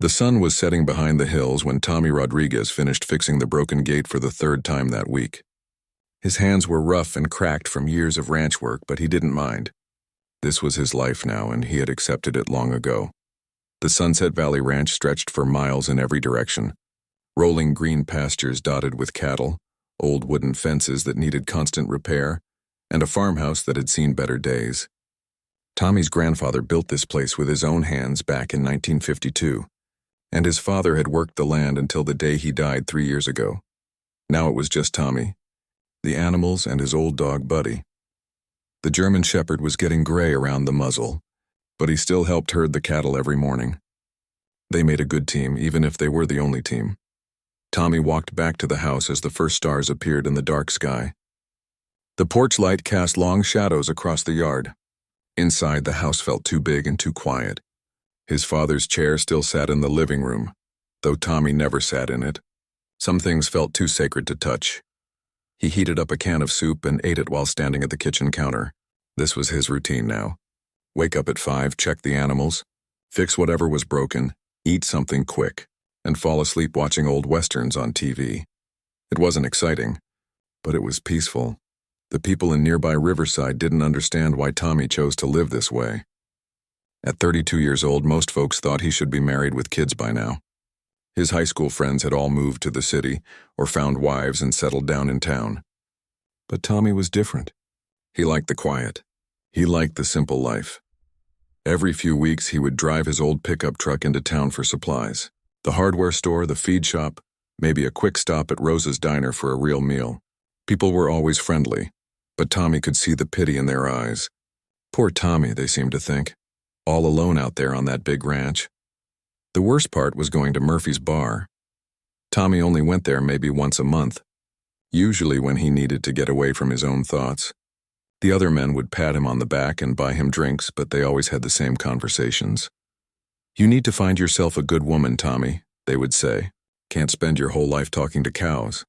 The sun was setting behind the hills when Tommy Rodriguez finished fixing the broken gate for the third time that week. His hands were rough and cracked from years of ranch work, but he didn't mind. This was his life now, and he had accepted it long ago. The Sunset Valley Ranch stretched for miles in every direction. Rolling green pastures dotted with cattle, old wooden fences that needed constant repair, and a farmhouse that had seen better days. Tommy's grandfather built this place with his own hands back in 1952, and his father had worked the land until the day he died 3 years ago. Now it was just Tommy, the animals, and his old dog Buddy. The German Shepherd was getting gray around the muzzle, but he still helped herd the cattle every morning. They made a good team, even if they were the only team. Tommy walked back to the house as the first stars appeared in the dark sky. The porch light cast long shadows across the yard. Inside, the house felt too big and too quiet. His father's chair still sat in the living room, though Tommy never sat in it. Some things felt too sacred to touch. He heated up a can of soup and ate it while standing at the kitchen counter. This was his routine now. Wake up at 5, check the animals, fix whatever was broken, eat something quick, and fall asleep watching old westerns on TV. It wasn't exciting, but it was peaceful. The people in nearby Riverside didn't understand why Tommy chose to live this way. At 32 years old, most folks thought he should be married with kids by now. His high school friends had all moved to the city or found wives and settled down in town. But Tommy was different. He liked the quiet. He liked the simple life. Every few weeks, he would drive his old pickup truck into town for supplies. The hardware store, the feed shop, maybe a quick stop at Rosa's Diner for a real meal. People were always friendly, but Tommy could see the pity in their eyes. Poor Tommy, they seemed to think. All alone out there on that big ranch. The worst part was going to Murphy's bar. Tommy only went there maybe once a month, usually when he needed to get away from his own thoughts. The other men would pat him on the back and buy him drinks, but they always had the same conversations. "You need to find yourself a good woman, Tommy," they would say. "Can't spend your whole life talking to cows."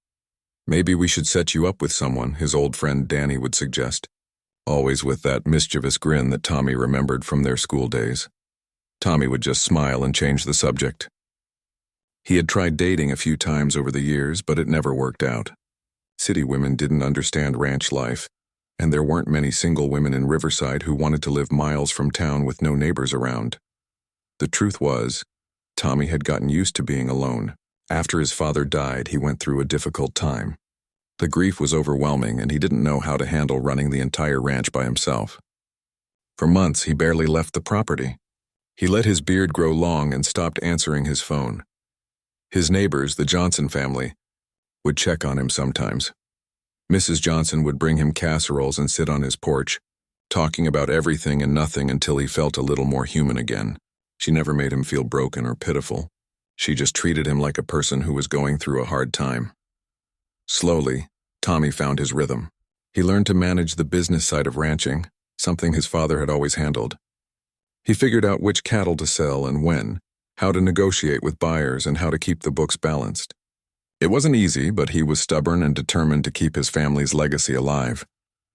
"Maybe we should set you up with someone," his old friend Danny would suggest, always with that mischievous grin that Tommy remembered from their school days. Tommy would just smile and change the subject. He had tried dating a few times over the years, but it never worked out. City women didn't understand ranch life, and there weren't many single women in Riverside who wanted to live miles from town with no neighbors around. The truth was, Tommy had gotten used to being alone. After his father died, he went through a difficult time. The grief was overwhelming, and he didn't know how to handle running the entire ranch by himself. For months, he barely left the property. He let his beard grow long and stopped answering his phone. His neighbors, the Johnson family, would check on him sometimes. Mrs. Johnson would bring him casseroles and sit on his porch, talking about everything and nothing until he felt a little more human again. She never made him feel broken or pitiful. She just treated him like a person who was going through a hard time. Slowly, Tommy found his rhythm. He learned to manage the business side of ranching, something his father had always handled. He figured out which cattle to sell and when, how to negotiate with buyers, and how to keep the books balanced. It wasn't easy, but he was stubborn and determined to keep his family's legacy alive.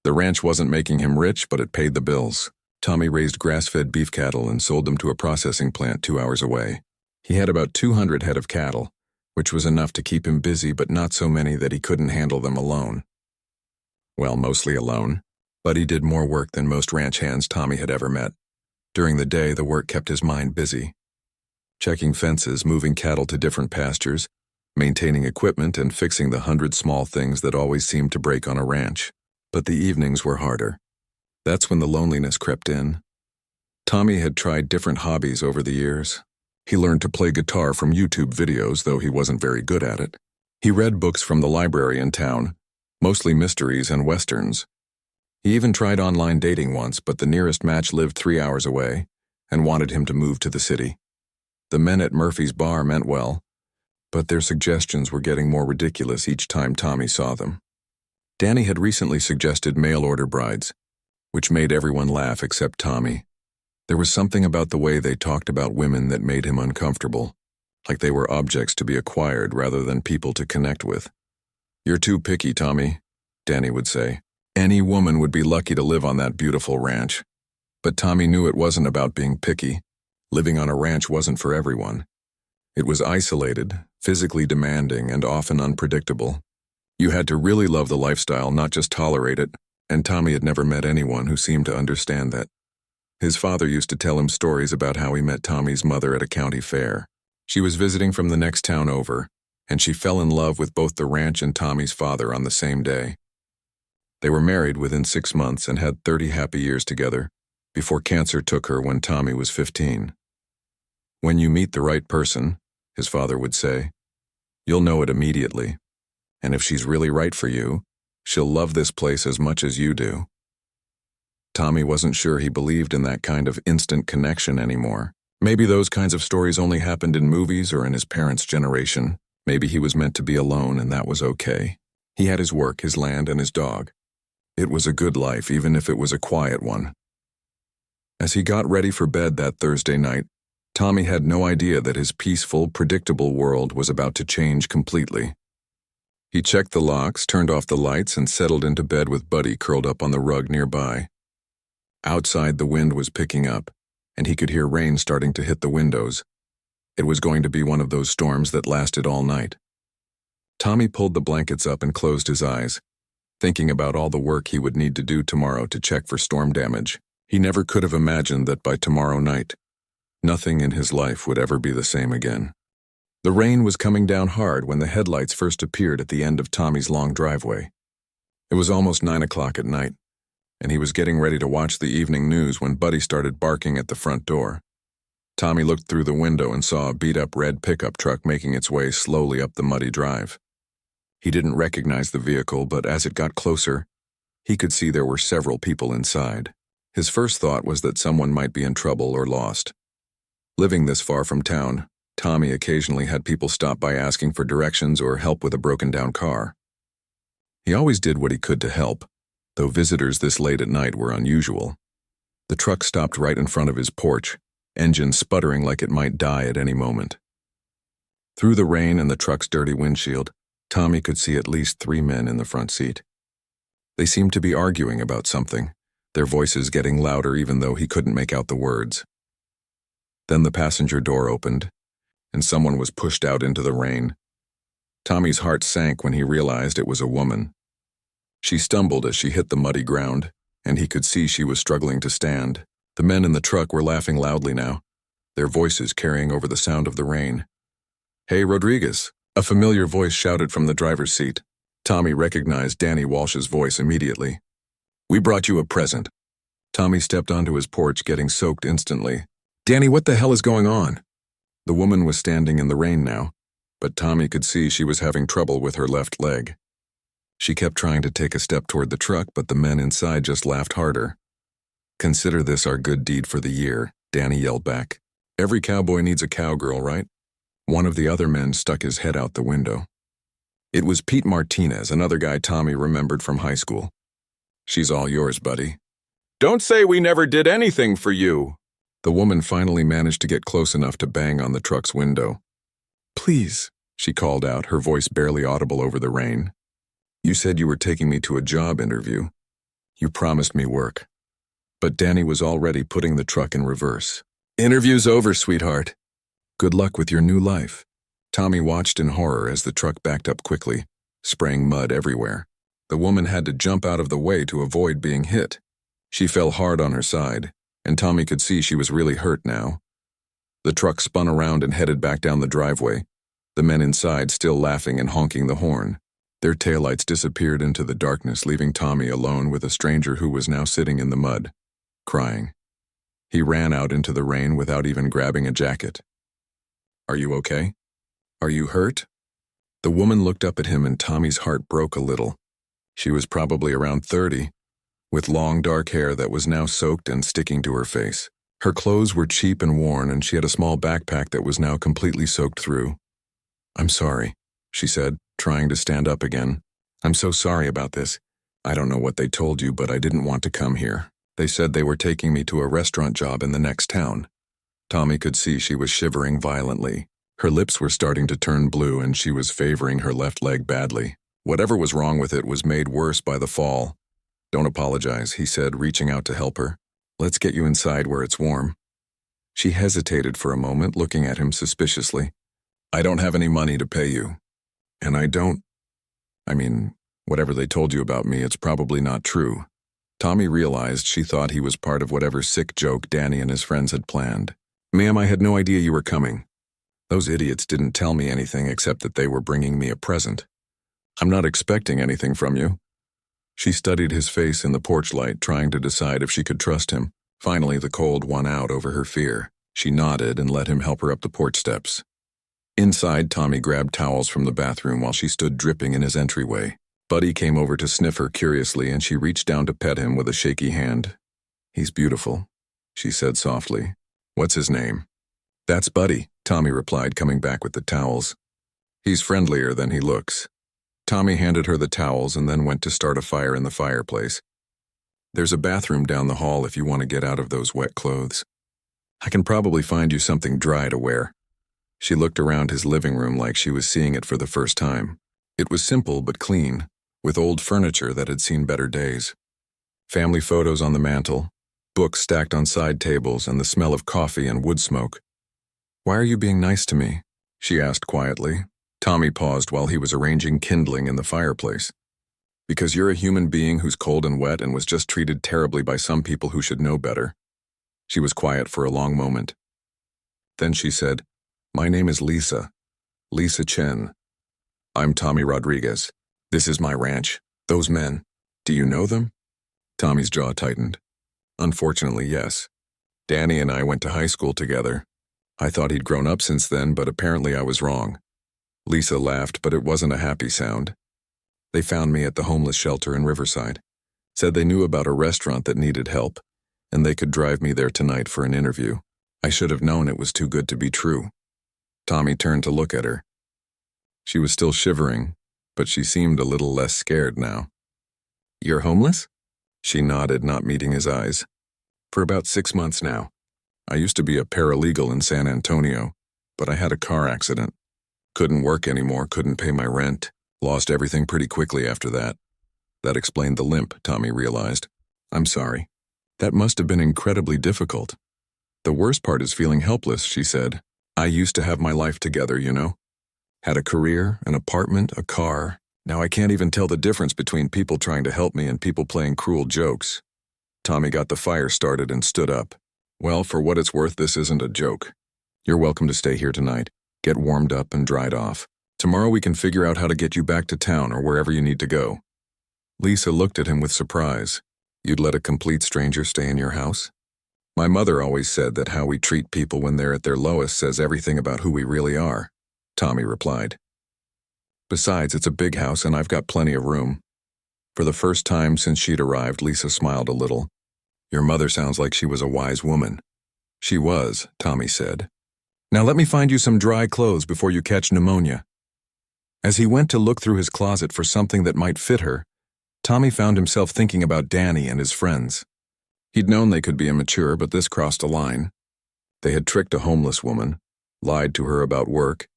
The ranch wasn't making him rich, but it paid the bills. Tommy raised grass-fed beef cattle and sold them to a processing plant 2 hours away. He had about 200 head of cattle, which was enough to keep him busy, but not so many that he couldn't handle them alone. Well, mostly alone, but he did more work than most ranch hands Tommy had ever met. During the day, the work kept his mind busy. Checking fences, moving cattle to different pastures, maintaining equipment, and fixing the 100 small things that always seemed to break on a ranch. But the evenings were harder. That's when the loneliness crept in. Tommy had tried different hobbies over the years. He learned to play guitar from YouTube videos, though he wasn't very good at it. He read books from the library in town, mostly mysteries and westerns. He even tried online dating once, but the nearest match lived 3 hours away and wanted him to move to the city. The men at Murphy's bar meant well, but their suggestions were getting more ridiculous each time Tommy saw them. Danny had recently suggested mail-order brides, which made everyone laugh except Tommy. There was something about the way they talked about women that made him uncomfortable, like they were objects to be acquired rather than people to connect with. "You're too picky, Tommy," Danny would say. Any woman would be lucky to live on that beautiful ranch. But Tommy knew it wasn't about being picky. Living on a ranch wasn't for everyone. It was isolated, physically demanding, and often unpredictable. You had to really love the lifestyle, not just tolerate it, and Tommy had never met anyone who seemed to understand that. His father used to tell him stories about how he met Tommy's mother at a county fair. She was visiting from the next town over, and she fell in love with both the ranch and Tommy's father on the same day. They were married within 6 months and had 30 happy years together, before cancer took her when Tommy was 15. When you meet the right person, his father would say, you'll know it immediately, and if she's really right for you, she'll love this place as much as you do. Tommy wasn't sure he believed in that kind of instant connection anymore. Maybe those kinds of stories only happened in movies or in his parents' generation. Maybe he was meant to be alone and that was okay. He had his work, his land, and his dog. It was a good life, even if it was a quiet one. As he got ready for bed that Thursday night, Tommy had no idea that his peaceful, predictable world was about to change completely. He checked the locks, turned off the lights, and settled into bed with Buddy curled up on the rug nearby. Outside, the wind was picking up, and he could hear rain starting to hit the windows. It was going to be one of those storms that lasted all night. Tommy pulled the blankets up and closed his eyes, thinking about all the work he would need to do tomorrow to check for storm damage. He never could have imagined that by tomorrow night, nothing in his life would ever be the same again. The rain was coming down hard when the headlights first appeared at the end of Tommy's long driveway. It was almost 9 o'clock at night, and he was getting ready to watch the evening news when Buddy started barking at the front door. Tommy looked through the window and saw a beat-up red pickup truck making its way slowly up the muddy drive. He didn't recognize the vehicle, but as it got closer, he could see there were several people inside. His first thought was that someone might be in trouble or lost. Living this far from town, Tommy occasionally had people stop by asking for directions or help with a broken-down car. He always did what he could to help, though visitors this late at night were unusual. The truck stopped right in front of his porch, engine sputtering like it might die at any moment. Through the rain and the truck's dirty windshield, Tommy could see at least 3 men in the front seat. They seemed to be arguing about something, their voices getting louder even though he couldn't make out the words. Then the passenger door opened, and someone was pushed out into the rain. Tommy's heart sank when he realized it was a woman. She stumbled as she hit the muddy ground, and he could see she was struggling to stand. The men in the truck were laughing loudly now, their voices carrying over the sound of the rain. "Hey, Rodriguez," a familiar voice shouted from the driver's seat. Tommy recognized Danny Walsh's voice immediately. "We brought you a present." Tommy stepped onto his porch, getting soaked instantly. "Danny, what the hell is going on?" The woman was standing in the rain now, but Tommy could see she was having trouble with her left leg. She kept trying to take a step toward the truck, but the men inside just laughed harder. "Consider this our good deed for the year," Danny yelled back. "Every cowboy needs a cowgirl, right?" One of the other men stuck his head out the window. It was Pete Martinez, another guy Tommy remembered from high school. "She's all yours, buddy." "Don't say we never did anything for you." The woman finally managed to get close enough to bang on the truck's window. "Please," she called out, her voice barely audible over the rain. "You said you were taking me to a job interview. You promised me work." But Danny was already putting the truck in reverse. "Interview's over, sweetheart. Good luck with your new life." Tommy watched in horror as the truck backed up quickly, spraying mud everywhere. The woman had to jump out of the way to avoid being hit. She fell hard on her side, and Tommy could see she was really hurt now. The truck spun around and headed back down the driveway, the men inside still laughing and honking the horn. Their taillights disappeared into the darkness, leaving Tommy alone with a stranger who was now sitting in the mud, crying. He ran out into the rain without even grabbing a jacket. "Are you okay? Are you hurt?" The woman looked up at him and Tommy's heart broke a little. She was probably around 30, with long dark hair that was now soaked and sticking to her face. Her clothes were cheap and worn, and she had a small backpack that was now completely soaked through. "I'm sorry," she said, trying to stand up again. "I'm so sorry about this. I don't know what they told you, but I didn't want to come here. They said they were taking me to a restaurant job in the next town." Tommy could see she was shivering violently. Her lips were starting to turn blue, and she was favoring her left leg badly. Whatever was wrong with it was made worse by the fall. "Don't apologize," he said, reaching out to help her. "Let's get you inside where it's warm." She hesitated for a moment, looking at him suspiciously. I don't have any money to pay you. And I mean, whatever they told you about me, it's probably not true. Tommy realized she thought he was part of whatever sick joke Danny and his friends had planned. Ma'am, I had no idea you were coming. Those idiots didn't tell me anything except that they were bringing me a present. I'm not expecting anything from you. She studied his face in the porch light, trying to decide if she could trust him. Finally, the cold won out over her fear. She nodded and let him help her up the porch steps. Inside, Tommy grabbed towels from the bathroom while she stood dripping in his entryway. Buddy came over to sniff her curiously, and she reached down to pet him with a shaky hand. He's beautiful, she said softly. What's his name? That's Buddy, Tommy replied, coming back with the towels. He's friendlier than he looks. Tommy handed her the towels and then went to start a fire in the fireplace. There's a bathroom down the hall if you want to get out of those wet clothes. I can probably find you something dry to wear. She looked around his living room like she was seeing it for the first time. It was simple but clean, with old furniture that had seen better days. Family photos on the mantel, books stacked on side tables, and the smell of coffee and wood smoke. Why are you being nice to me? She asked quietly. Tommy paused while he was arranging kindling in the fireplace. Because you're a human being who's cold and wet and was just treated terribly by some people who should know better. She was quiet for a long moment. Then she said, My name is Lisa. Lisa Chen. I'm Tommy Rodriguez. This is my ranch. Those men, do you know them? Tommy's jaw tightened. Unfortunately, yes. Danny and I went to high school together. I thought he'd grown up since then, but apparently I was wrong. Lisa laughed, but it wasn't a happy sound. They found me at the homeless shelter in Riverside. Said they knew about a restaurant that needed help, and they could drive me there tonight for an interview. I should have known it was too good to be true. Tommy turned to look at her. She was still shivering, but she seemed a little less scared now. You're homeless? She nodded, not meeting his eyes. For about 6 months now. I used to be a paralegal in San Antonio, but I had a car accident. Couldn't work anymore, couldn't pay my rent. Lost everything pretty quickly after that. That explained the limp, Tommy realized. I'm sorry. That must have been incredibly difficult. The worst part is feeling helpless, she said. I used to have my life together, you know. Had a career, an apartment, a car. Now I can't even tell the difference between people trying to help me and people playing cruel jokes. Tommy got the fire started and stood up. Well, for what it's worth, this isn't a joke. You're welcome to stay here tonight. Get warmed up and dried off. Tomorrow we can figure out how to get you back to town or wherever you need to go. Lisa looked at him with surprise. You'd let a complete stranger stay in your house? My mother always said that how we treat people when they're at their lowest says everything about who we really are, Tommy replied. Besides, it's a big house and I've got plenty of room. For the first time since she'd arrived, Lisa smiled a little. Your mother sounds like she was a wise woman. She was, Tommy said. Now let me find you some dry clothes before you catch pneumonia. As he went to look through his closet for something that might fit her, Tommy found himself thinking about Danny and his friends. He'd known they could be immature, but this crossed a line. They had tricked a homeless woman, lied to her about work,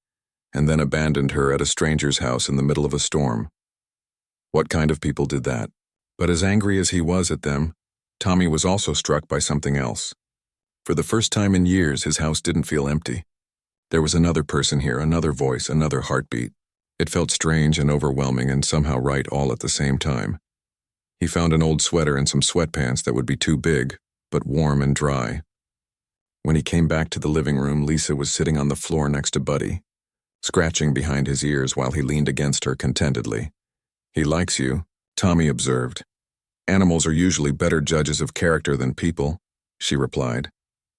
and then abandoned her at a stranger's house in the middle of a storm. What kind of people did that? But as angry as he was at them, Tommy was also struck by something else. For the first time in years, his house didn't feel empty. There was another person here, another voice, another heartbeat. It felt strange and overwhelming and somehow right all at the same time. He found an old sweater and some sweatpants that would be too big, but warm and dry. When he came back to the living room, Lisa was sitting on the floor next to Buddy, scratching behind his ears while he leaned against her contentedly. He likes you, Tommy observed. Animals are usually better judges of character than people, she replied.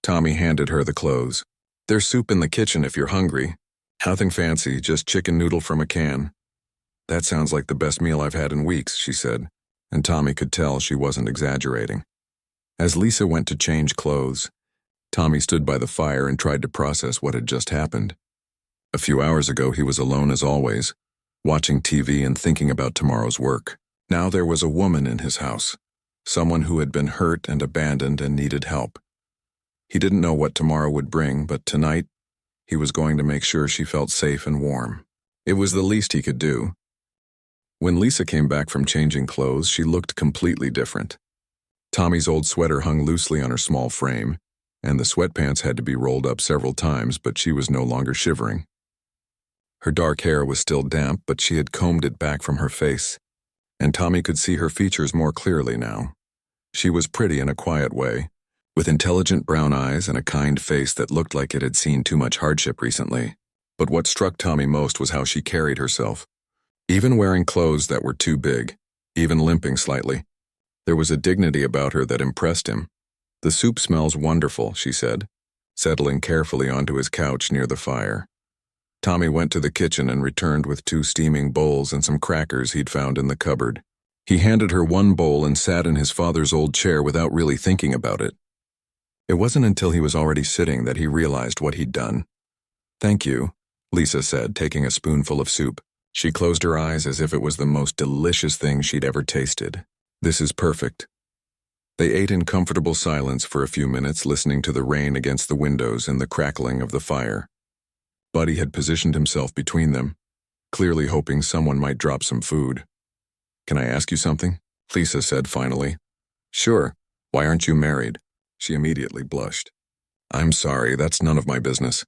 Tommy handed her the clothes. There's soup in the kitchen if you're hungry. Nothing fancy, just chicken noodle from a can. That sounds like the best meal I've had in weeks, she said, and Tommy could tell she wasn't exaggerating. As Lisa went to change clothes, Tommy stood by the fire and tried to process what had just happened. A few hours ago, he was alone as always, watching TV and thinking about tomorrow's work. Now there was a woman in his house, someone who had been hurt and abandoned and needed help. He didn't know what tomorrow would bring, but tonight, he was going to make sure she felt safe and warm. It was the least he could do. When Lisa came back from changing clothes, she looked completely different. Tommy's old sweater hung loosely on her small frame, and the sweatpants had to be rolled up several times, but she was no longer shivering. Her dark hair was still damp, but she had combed it back from her face, and Tommy could see her features more clearly now. She was pretty in a quiet way, with intelligent brown eyes and a kind face that looked like it had seen too much hardship recently. But what struck Tommy most was how she carried herself. Even wearing clothes that were too big, even limping slightly, there was a dignity about her that impressed him. "The soup smells wonderful," she said, settling carefully onto his couch near the fire. Tommy went to the kitchen and returned with 2 steaming bowls and some crackers he'd found in the cupboard. He handed her 1 bowl and sat in his father's old chair without really thinking about it. It wasn't until he was already sitting that he realized what he'd done. "Thank you," Lisa said, taking a spoonful of soup. She closed her eyes as if it was the most delicious thing she'd ever tasted. "This is perfect." They ate in comfortable silence for a few minutes, listening to the rain against the windows and the crackling of the fire. Buddy had positioned himself between them, clearly hoping someone might drop some food. "Can I ask you something?" Lisa said finally. "Sure. Why aren't you married?" She immediately blushed. "I'm sorry, that's none of my business.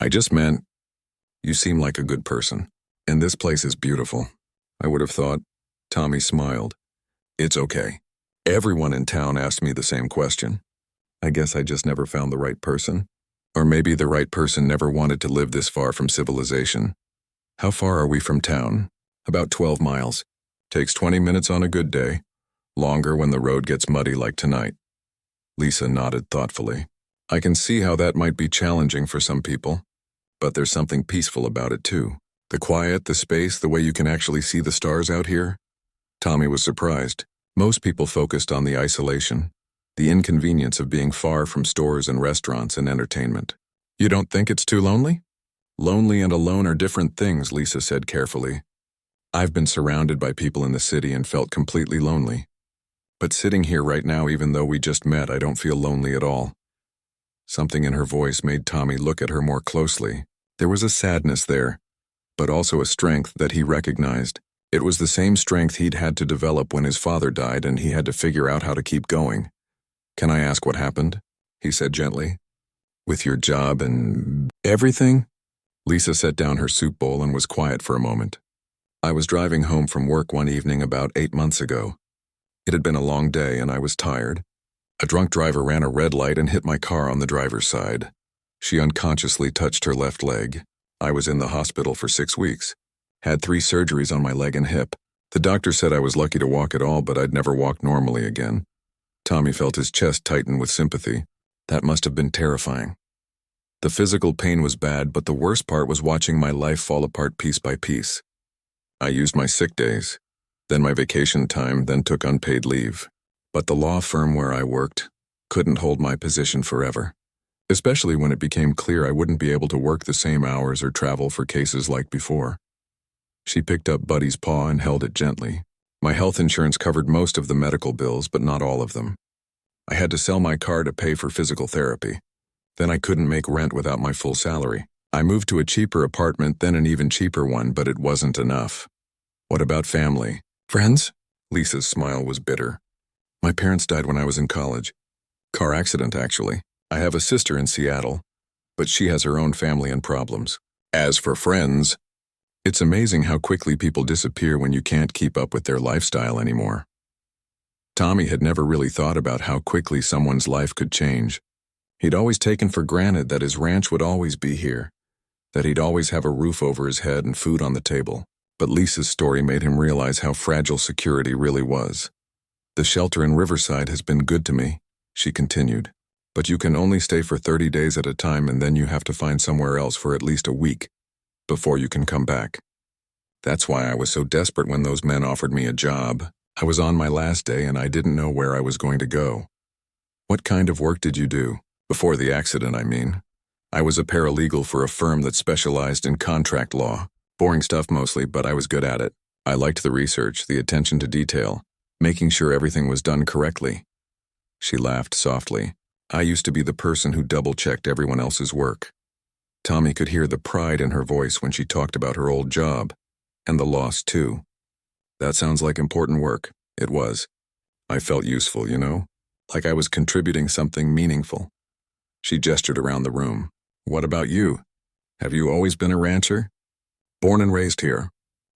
I just meant, you seem like a good person. And this place is beautiful. I would have thought." Tommy smiled. "It's okay. Everyone in town asked me the same question. I guess I just never found the right person. Or maybe the right person never wanted to live this far from civilization. How far are we from town?" "About 12 miles. Takes 20 minutes on a good day. Longer when the road gets muddy like tonight." Lisa nodded thoughtfully. "I can see how that might be challenging for some people. But there's something peaceful about it too. The quiet, the space, the way you can actually see the stars out here." Tommy was surprised. Most people focused on the isolation, the inconvenience of being far from stores and restaurants and entertainment. "You don't think it's too lonely?" "Lonely and alone are different things," Lisa said carefully. "I've been surrounded by people in the city and felt completely lonely. But sitting here right now, even though we just met, I don't feel lonely at all." Something in her voice made Tommy look at her more closely. There was a sadness there, but also a strength that he recognized. It was the same strength he'd had to develop when his father died and he had to figure out how to keep going. "Can I ask what happened?" he said gently. "With your job and everything?" Lisa set down her soup bowl and was quiet for a moment. "I was driving home from work one evening about 8 months ago. It had been a long day and I was tired. A drunk driver ran a red light and hit my car on the driver's side. She unconsciously touched her left leg. I was in the hospital for 6 weeks. Had 3 surgeries on my leg and hip. The doctor said I was lucky to walk at all, but I'd never walk normally again." Tommy felt his chest tighten with sympathy. That must have been terrifying. "The physical pain was bad, but the worst part was watching my life fall apart piece by piece. I used my sick days, then my vacation time, then took unpaid leave. But the law firm where I worked couldn't hold my position forever, especially when it became clear I wouldn't be able to work the same hours or travel for cases like before." She picked up Buddy's paw and held it gently. "My health insurance covered most of the medical bills, but not all of them. I had to sell my car to pay for physical therapy. Then I couldn't make rent without my full salary. I moved to a cheaper apartment, then an even cheaper one, but it wasn't enough." "What about family? Friends?" Lisa's smile was bitter. "My parents died when I was in college. Car accident, actually. I have a sister in Seattle, but she has her own family and problems. As for friends, it's amazing how quickly people disappear when you can't keep up with their lifestyle anymore." Tommy had never really thought about how quickly someone's life could change. He'd always taken for granted that his ranch would always be here, that he'd always have a roof over his head and food on the table. But Lisa's story made him realize how fragile security really was. "The shelter in Riverside has been good to me," she continued. "But you can only stay for 30 days at a time, and then you have to find somewhere else for at least a week before you can come back. That's why I was so desperate when those men offered me a job. I was on my last day and I didn't know where I was going to go." "What kind of work did you do? Before the accident, I mean." "I was a paralegal for a firm that specialized in contract law. Boring stuff mostly, but I was good at it. I liked the research, the attention to detail, making sure everything was done correctly." She laughed softly. "I used to be the person who double-checked everyone else's work." Tommy could hear the pride in her voice when she talked about her old job, and the loss too. "That sounds like important work." It was. "I felt useful, you know? Like I was contributing something meaningful." She gestured around the room. "What about you? Have you always been a rancher?" Born and raised here.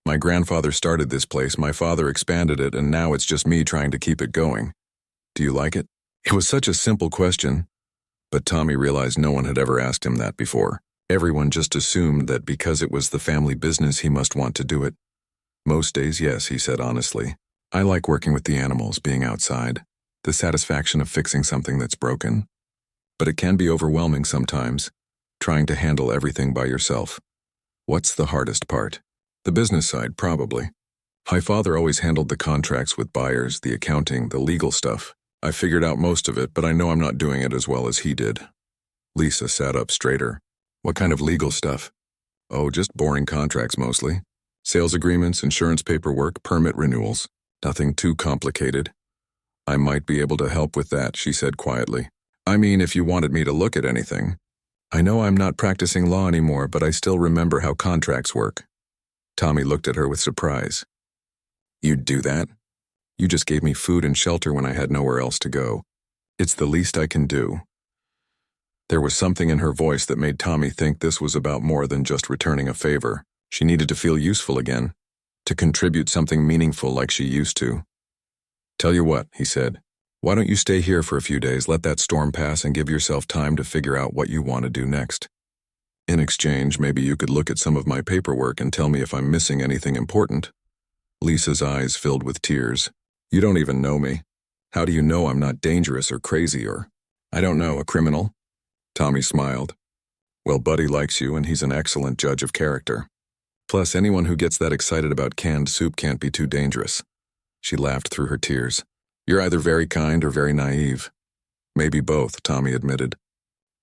My grandfather started this place, my father expanded it, and now it's just me trying to keep it going. Do you like it? It was such a simple question, but Tommy realized no one had ever asked him that before. Everyone just assumed that because it was the family business he must want to do it. Most days, yes, he said honestly. I like working with the animals, being outside, the satisfaction of fixing something that's broken. But it can be overwhelming sometimes, trying to handle everything by yourself. What's the hardest part? The business side, probably. My father always handled the contracts with buyers, the accounting, the legal stuff. I figured out most of it, but I know I'm not doing it as well as he did. Lisa sat up straighter. What kind of legal stuff? Oh, just boring contracts mostly. Sales agreements, insurance paperwork, permit renewals. Nothing too complicated. I might be able to help with that, she said quietly. I mean, if you wanted me to look at anything. I know I'm not practicing law anymore, but I still remember how contracts work. Tommy looked at her with surprise. You'd do that? You just gave me food and shelter when I had nowhere else to go. It's the least I can do. There was something in her voice that made Tommy think this was about more than just returning a favor. She needed to feel useful again, to contribute something meaningful like she used to. Tell you what, he said. Why don't you stay here for a few days, let that storm pass, and give yourself time to figure out what you want to do next. In exchange, maybe you could look at some of my paperwork and tell me if I'm missing anything important. Lisa's eyes filled with tears. You don't even know me. How do you know I'm not dangerous or crazy or, I don't know, a criminal? Tommy smiled. Well, Buddy likes you and he's an excellent judge of character. Plus, anyone who gets that excited about canned soup can't be too dangerous. She laughed through her tears. You're either very kind or very naive. Maybe both, Tommy admitted.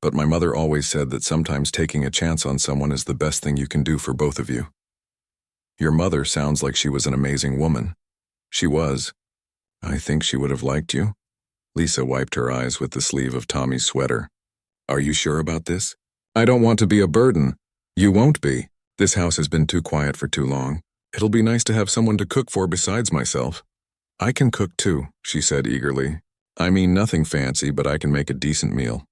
But my mother always said that sometimes taking a chance on someone is the best thing you can do for both of you. Your mother sounds like she was an amazing woman. She was. I think she would have liked you. Lisa wiped her eyes with the sleeve of Tommy's sweater. Are you sure about this? I don't want to be a burden. You won't be. This house has been too quiet for too long. It'll be nice to have someone to cook for besides myself. I can cook too, she said eagerly. I mean, nothing fancy, but I can make a decent meal.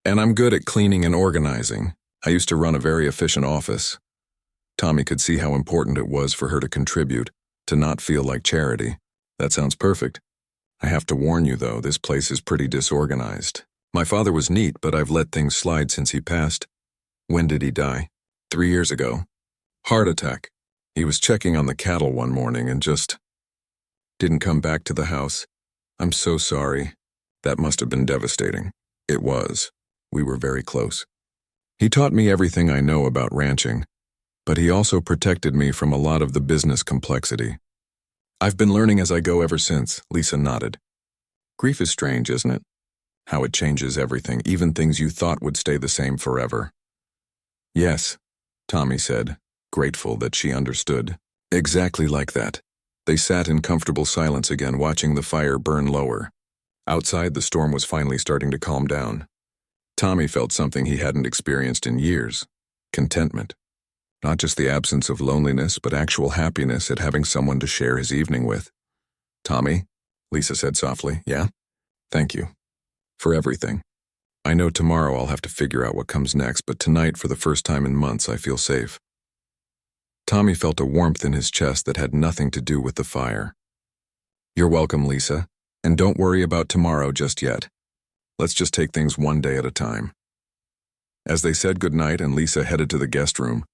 And I'm good at cleaning and organizing. I used to run a very efficient office. Tommy could see how important it was for her to contribute, to not feel like charity. That sounds perfect. I have to warn you, though, this place is pretty disorganized. My father was neat, but I've let things slide since he passed. When did he die? 3 years ago. Heart attack. He was checking on the cattle one morning and just didn't come back to the house. I'm so sorry. That must have been devastating. It was. We were very close. He taught me everything I know about ranching, but he also protected me from a lot of the business complexity. I've been learning as I go ever since, Lisa nodded. Grief is strange, isn't it? How it changes everything, even things you thought would stay the same forever. Yes, Tommy said, grateful that she understood. Exactly like that. They sat in comfortable silence again, watching the fire burn lower. Outside, the storm was finally starting to calm down. Tommy felt something he hadn't experienced in years. Contentment. Not just the absence of loneliness, but actual happiness at having someone to share his evening with. Tommy, Lisa said softly, yeah? Thank you. For everything. I know tomorrow I'll have to figure out what comes next, but tonight, for the first time in months, I feel safe. Tommy felt a warmth in his chest that had nothing to do with the fire. You're welcome, Lisa, and don't worry about tomorrow just yet. Let's just take things one day at a time. As they said goodnight and Lisa headed to the guest room,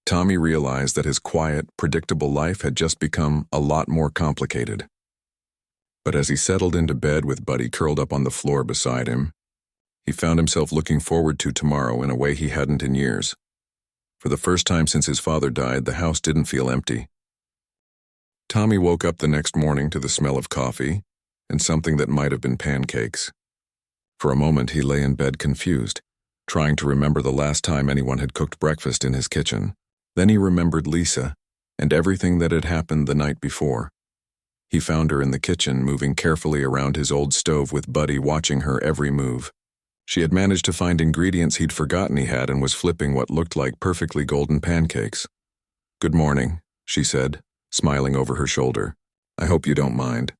Tommy realized that his quiet, predictable life had just become a lot more complicated. But as he settled into bed with Buddy curled up on the floor beside him, he found himself looking forward to tomorrow in a way he hadn't in years. For the first time since his father died, the house didn't feel empty. Tommy woke up the next morning to the smell of coffee and something that might have been pancakes. For a moment, he lay in bed confused, trying to remember the last time anyone had cooked breakfast in his kitchen. Then he remembered Lisa and everything that had happened the night before. He found her in the kitchen, moving carefully around his old stove with Buddy watching her every move. She had managed to find ingredients he'd forgotten he had and was flipping what looked like perfectly golden pancakes. Good morning, she said, smiling over her shoulder. I hope you don't mind.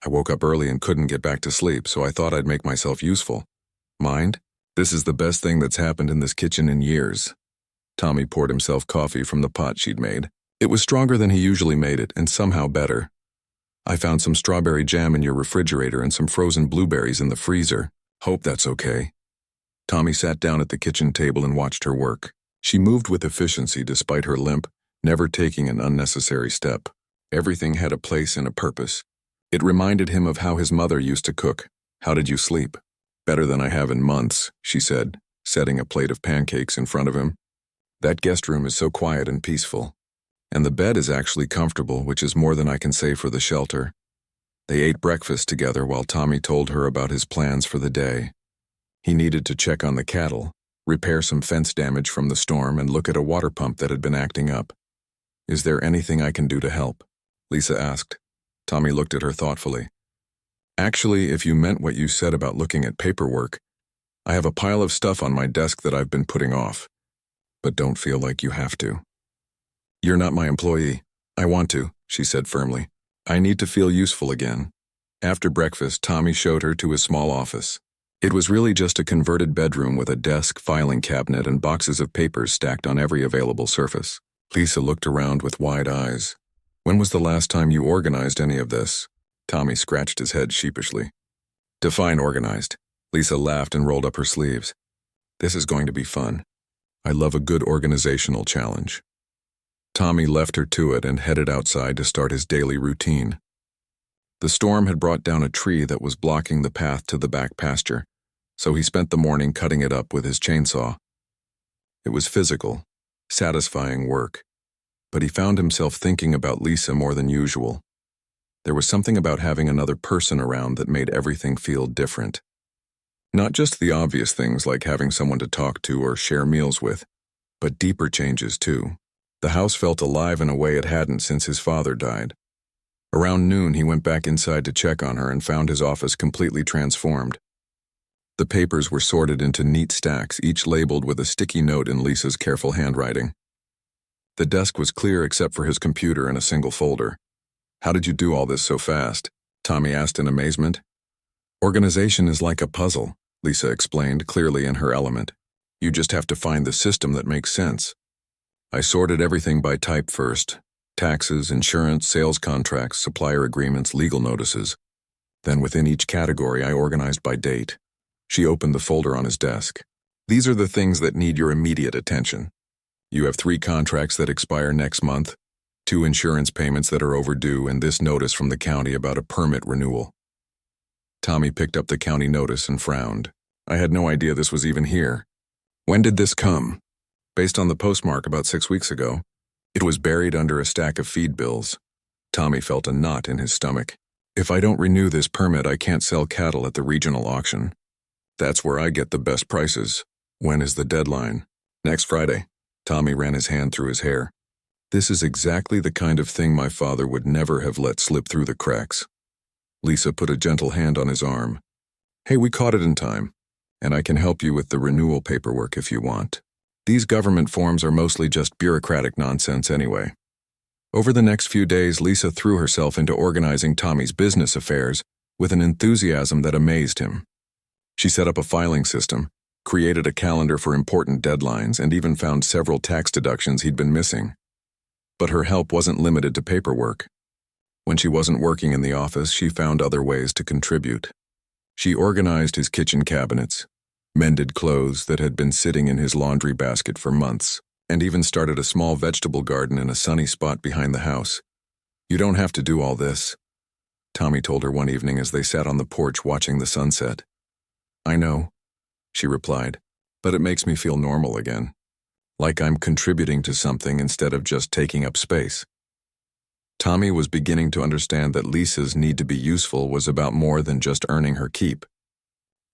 I woke up early and couldn't get back to sleep, so I thought I'd make myself useful. Mind? This is the best thing that's happened in this kitchen in years. Tommy poured himself coffee from the pot she'd made. It was stronger than he usually made it, and somehow better. I found some strawberry jam in your refrigerator and some frozen blueberries in the freezer. Hope that's okay. Tommy sat down at the kitchen table and watched her work. She moved with efficiency despite her limp, never taking an unnecessary step. Everything had a place and a purpose. It reminded him of how his mother used to cook. "How did you sleep?" "Better than I have in months," she said, setting a plate of pancakes in front of him. "That guest room is so quiet and peaceful. And the bed is actually comfortable, which is more than I can say for the shelter." They ate breakfast together while Tommy told her about his plans for the day. He needed to check on the cattle, repair some fence damage from the storm, and look at a water pump that had been acting up. "Is there anything I can do to help?" Lisa asked. Tommy looked at her thoughtfully. "Actually, if you meant what you said about looking at paperwork, I have a pile of stuff on my desk that I've been putting off. But don't feel like you have to." "You're not my employee. I want to," she said firmly. "I need to feel useful again." After breakfast, Tommy showed her to his small office. It was really just a converted bedroom with a desk, filing cabinet, and boxes of papers stacked on every available surface. Lisa looked around with wide eyes. "When was the last time you organized any of this?" Tommy scratched his head sheepishly. "Define organized." Lisa laughed and rolled up her sleeves. "This is going to be fun. I love a good organizational challenge." Tommy left her to it and headed outside to start his daily routine. The storm had brought down a tree that was blocking the path to the back pasture, so he spent the morning cutting it up with his chainsaw. It was physical, satisfying work, but he found himself thinking about Lisa more than usual. There was something about having another person around that made everything feel different. Not just the obvious things like having someone to talk to or share meals with, but deeper changes too. The house felt alive in a way it hadn't since his father died. Around noon, he went back inside to check on her and found his office completely transformed. The papers were sorted into neat stacks, each labeled with a sticky note in Lisa's careful handwriting. The desk was clear except for his computer in a single folder. "How did you do all this so fast?" Tommy asked in amazement. "Organization is like a puzzle," Lisa explained, clearly in her element. "You just have to find the system that makes sense. I sorted everything by type first: taxes, insurance, sales contracts, supplier agreements, legal notices. Then within each category, I organized by date." She opened the folder on his desk. "These are the things that need your immediate attention. You have 3 contracts that expire next month, 2 insurance payments that are overdue, and this notice from the county about a permit renewal." Tommy picked up the county notice and frowned. "I had no idea this was even here." "When did this come?" "Based on the postmark about 6 weeks ago. It was buried under a stack of feed bills." Tommy felt a knot in his stomach. "If I don't renew this permit, I can't sell cattle at the regional auction. That's where I get the best prices." "When is the deadline?" "Next Friday." Tommy ran his hand through his hair. "This is exactly the kind of thing my father would never have let slip through the cracks." Lisa put a gentle hand on his arm. "Hey, we caught it in time, and I can help you with the renewal paperwork if you want. These government forms are mostly just bureaucratic nonsense anyway." Over the next few days, Lisa threw herself into organizing Tommy's business affairs with an enthusiasm that amazed him. She set up a filing system, created a calendar for important deadlines, and even found several tax deductions he'd been missing. But her help wasn't limited to paperwork. When she wasn't working in the office, she found other ways to contribute. She organized his kitchen cabinets, mended clothes that had been sitting in his laundry basket for months, and even started a small vegetable garden in a sunny spot behind the house. "You don't have to do all this," Tommy told her one evening as they sat on the porch watching the sunset. "I know," she replied, "but it makes me feel normal again. Like I'm contributing to something instead of just taking up space." Tommy was beginning to understand that Lisa's need to be useful was about more than just earning her keep.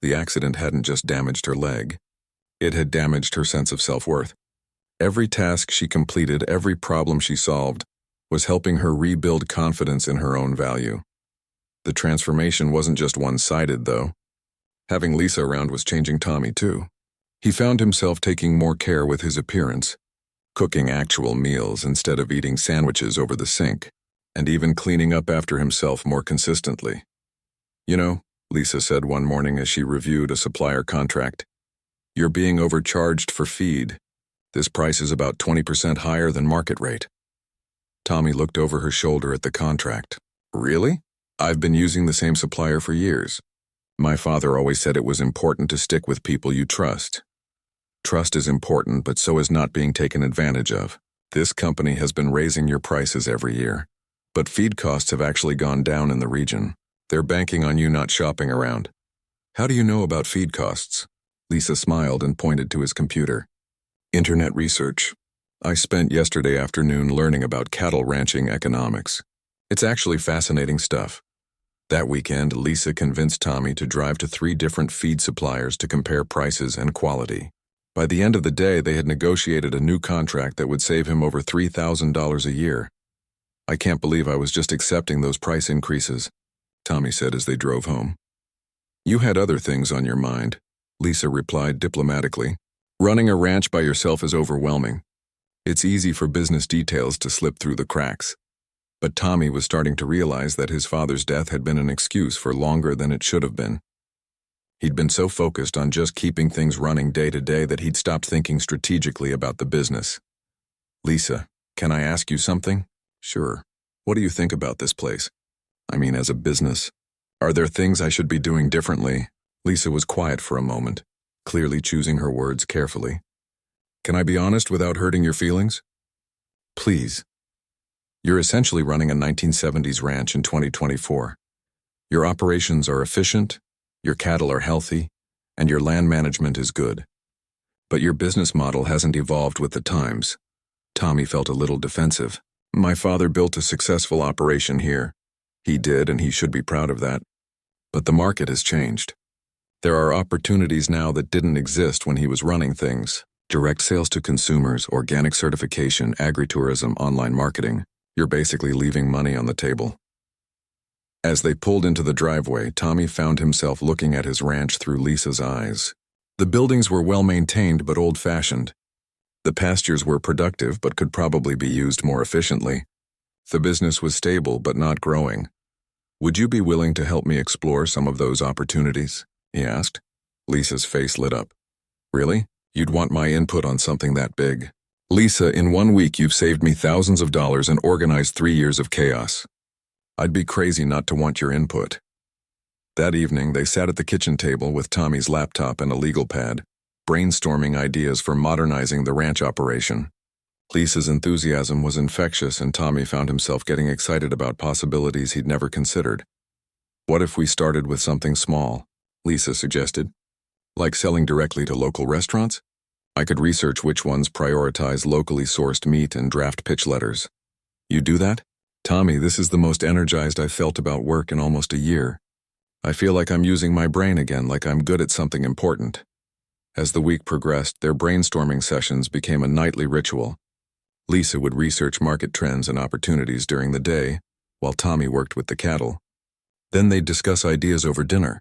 The accident hadn't just damaged her leg. It had damaged her sense of self-worth. Every task she completed, every problem she solved, was helping her rebuild confidence in her own value. The transformation wasn't just one-sided, though. Having Lisa around was changing Tommy, too. He found himself taking more care with his appearance, cooking actual meals instead of eating sandwiches over the sink, and even cleaning up after himself more consistently. "You know," Lisa said one morning as she reviewed a supplier contract, "you're being overcharged for feed. This price is about 20% higher than market rate. Tommy looked over her shoulder at the contract. Really? I've been using the same supplier for years. My father always said it was important to stick with people you trust. Trust is important, but so is not being taken advantage of. This company has been raising your prices every year, but feed costs have actually gone down in the region. They're banking on you not shopping around. How do you know about feed costs? Lisa smiled and pointed to his computer. Internet research. I spent yesterday afternoon learning about cattle ranching economics. It's actually fascinating stuff. That weekend, Lisa convinced Tommy to drive to 3 different feed suppliers to compare prices and quality. By the end of the day, they had negotiated a new contract that would save him over $3,000 a year. I can't believe I was just accepting those price increases, Tommy said as they drove home. You had other things on your mind, Lisa replied diplomatically. Running a ranch by yourself is overwhelming. It's easy for business details to slip through the cracks. But Tommy was starting to realize that his father's death had been an excuse for longer than it should have been. He'd been so focused on just keeping things running day to day that he'd stopped thinking strategically about the business. Lisa, can I ask you something? Sure. What do you think about this place? I mean, as a business. Are there things I should be doing differently? Lisa was quiet for a moment, clearly choosing her words carefully. Can I be honest without hurting your feelings? Please. You're essentially running a 1970s ranch in 2024. Your operations are efficient, your cattle are healthy, and your land management is good. But your business model hasn't evolved with the times. Tommy felt a little defensive. My father built a successful operation here. He did, and he should be proud of that. But the market has changed. There are opportunities now that didn't exist when he was running things. Direct sales to consumers, organic certification, agritourism, online marketing. You're basically leaving money on the table. As they pulled into the driveway, Tommy found himself looking at his ranch through Lisa's eyes. The buildings were well maintained but old-fashioned. The pastures were productive but could probably be used more efficiently. The business was stable but not growing. Would you be willing to help me explore some of those opportunities? He asked. Lisa's face lit up. Really? You'd want my input on something that big? Lisa, in 1 week you've saved me thousands of dollars and organized 3 years of chaos. I'd be crazy not to want your input. That evening, they sat at the kitchen table with Tommy's laptop and a legal pad, brainstorming ideas for modernizing the ranch operation. Lisa's enthusiasm was infectious, and Tommy found himself getting excited about possibilities he'd never considered. What if we started with something small? Lisa suggested. Like selling directly to local restaurants? I could research which ones prioritize locally sourced meat and draft pitch letters. You do that? Tommy, this is the most energized I've felt about work in almost a year. I feel like I'm using my brain again, like I'm good at something important. As the week progressed, their brainstorming sessions became a nightly ritual. Lisa would research market trends and opportunities during the day, while Tommy worked with the cattle. Then they'd discuss ideas over dinner.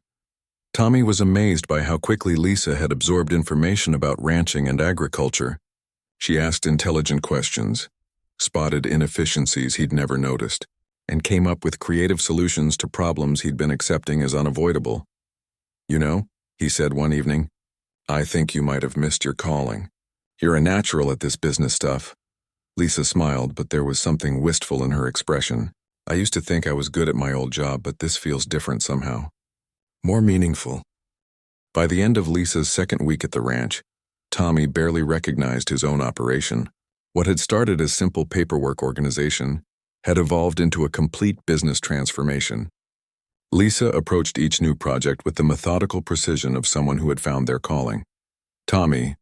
Tommy was amazed by how quickly Lisa had absorbed information about ranching and agriculture. She asked intelligent questions, spotted inefficiencies he'd never noticed, and came up with creative solutions to problems he'd been accepting as unavoidable. You know, he said one evening, I think you might have missed your calling. You're a natural at this business stuff. Lisa smiled, but there was something wistful in her expression. I used to think I was good at my old job, but this feels different somehow. More meaningful. By the end of Lisa's second week at the ranch, Tommy barely recognized his own operation. What had started as simple paperwork organization had evolved into a complete business transformation. Lisa approached each new project with the methodical precision of someone who had found their calling. Tommy,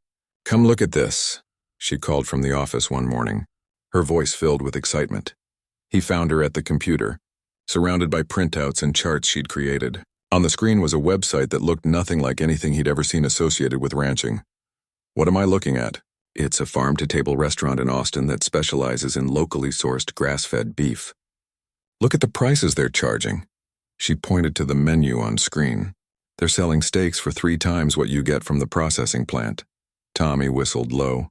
come look at this, she called from the office one morning, her voice filled with excitement. He found her at the computer, surrounded by printouts and charts she'd created. On the screen was a website that looked nothing like anything he'd ever seen associated with ranching. What am I looking at? It's a farm-to-table restaurant in Austin that specializes in locally sourced grass-fed beef. Look at the prices they're charging. She pointed to the menu on screen. They're selling steaks for 3 times what you get from the processing plant. Tommy whistled low.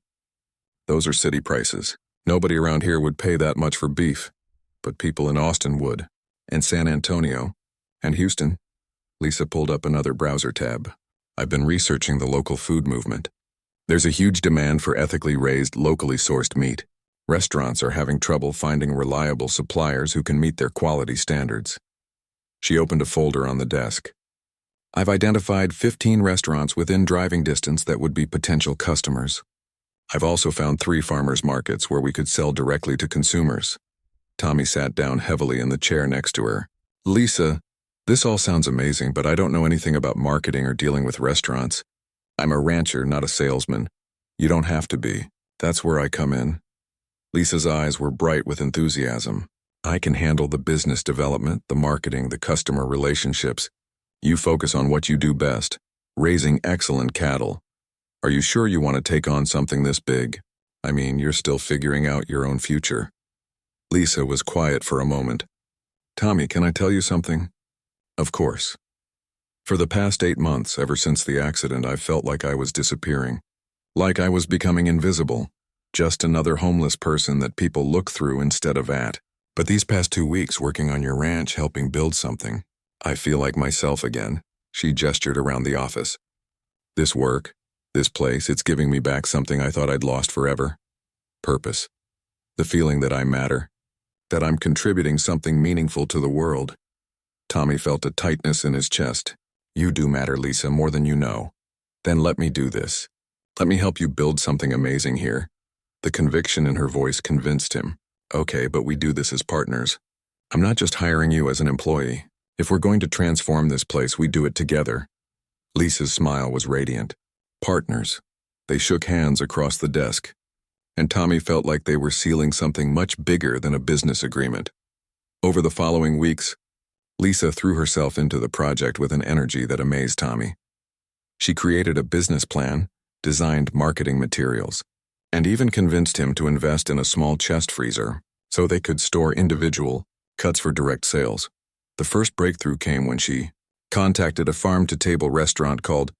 Those are city prices. Nobody around here would pay that much for beef, but people in Austin would, and San Antonio, and Houston. Lisa pulled up another browser tab. I've been researching the local food movement. There's a huge demand for ethically raised, locally sourced meat. Restaurants are having trouble finding reliable suppliers who can meet their quality standards. She opened a folder on the desk. I've identified 15 restaurants within driving distance that would be potential customers. I've also found 3 farmers markets where we could sell directly to consumers. Tommy sat down heavily in the chair next to her. Lisa, this all sounds amazing, but I don't know anything about marketing or dealing with restaurants. I'm a rancher, not a salesman. You don't have to be. That's where I come in. Lisa's eyes were bright with enthusiasm. I can handle the business development, the marketing, the customer relationships. You focus on what you do best, raising excellent cattle. Are you sure you want to take on something this big? I mean, you're still figuring out your own future. Lisa was quiet for a moment. Tommy, can I tell you something? Of course. For the past 8 months, ever since the accident, I felt like I was disappearing. Like I was becoming invisible. Just another homeless person that people look through instead of at. But these past 2 weeks working on your ranch, helping build something, I feel like myself again. She gestured around the office. This work, this place, it's giving me back something I thought I'd lost forever. Purpose. The feeling that I matter. That I'm contributing something meaningful to the world. Tommy felt a tightness in his chest. You do matter, Lisa, more than you know. Then let me do this. Let me help you build something amazing here. The conviction in her voice convinced him. Okay, but we do this as partners. I'm not just hiring you as an employee. If we're going to transform this place, we do it together. Lisa's smile was radiant. Partners. They shook hands across the desk. And Tommy felt like they were sealing something much bigger than a business agreement. Over the following weeks, Lisa threw herself into the project with an energy that amazed Tommy. She created a business plan, designed marketing materials, and even convinced him to invest in a small chest freezer so they could store individual cuts for direct sales. The first breakthrough came when she contacted a farm-to-table restaurant called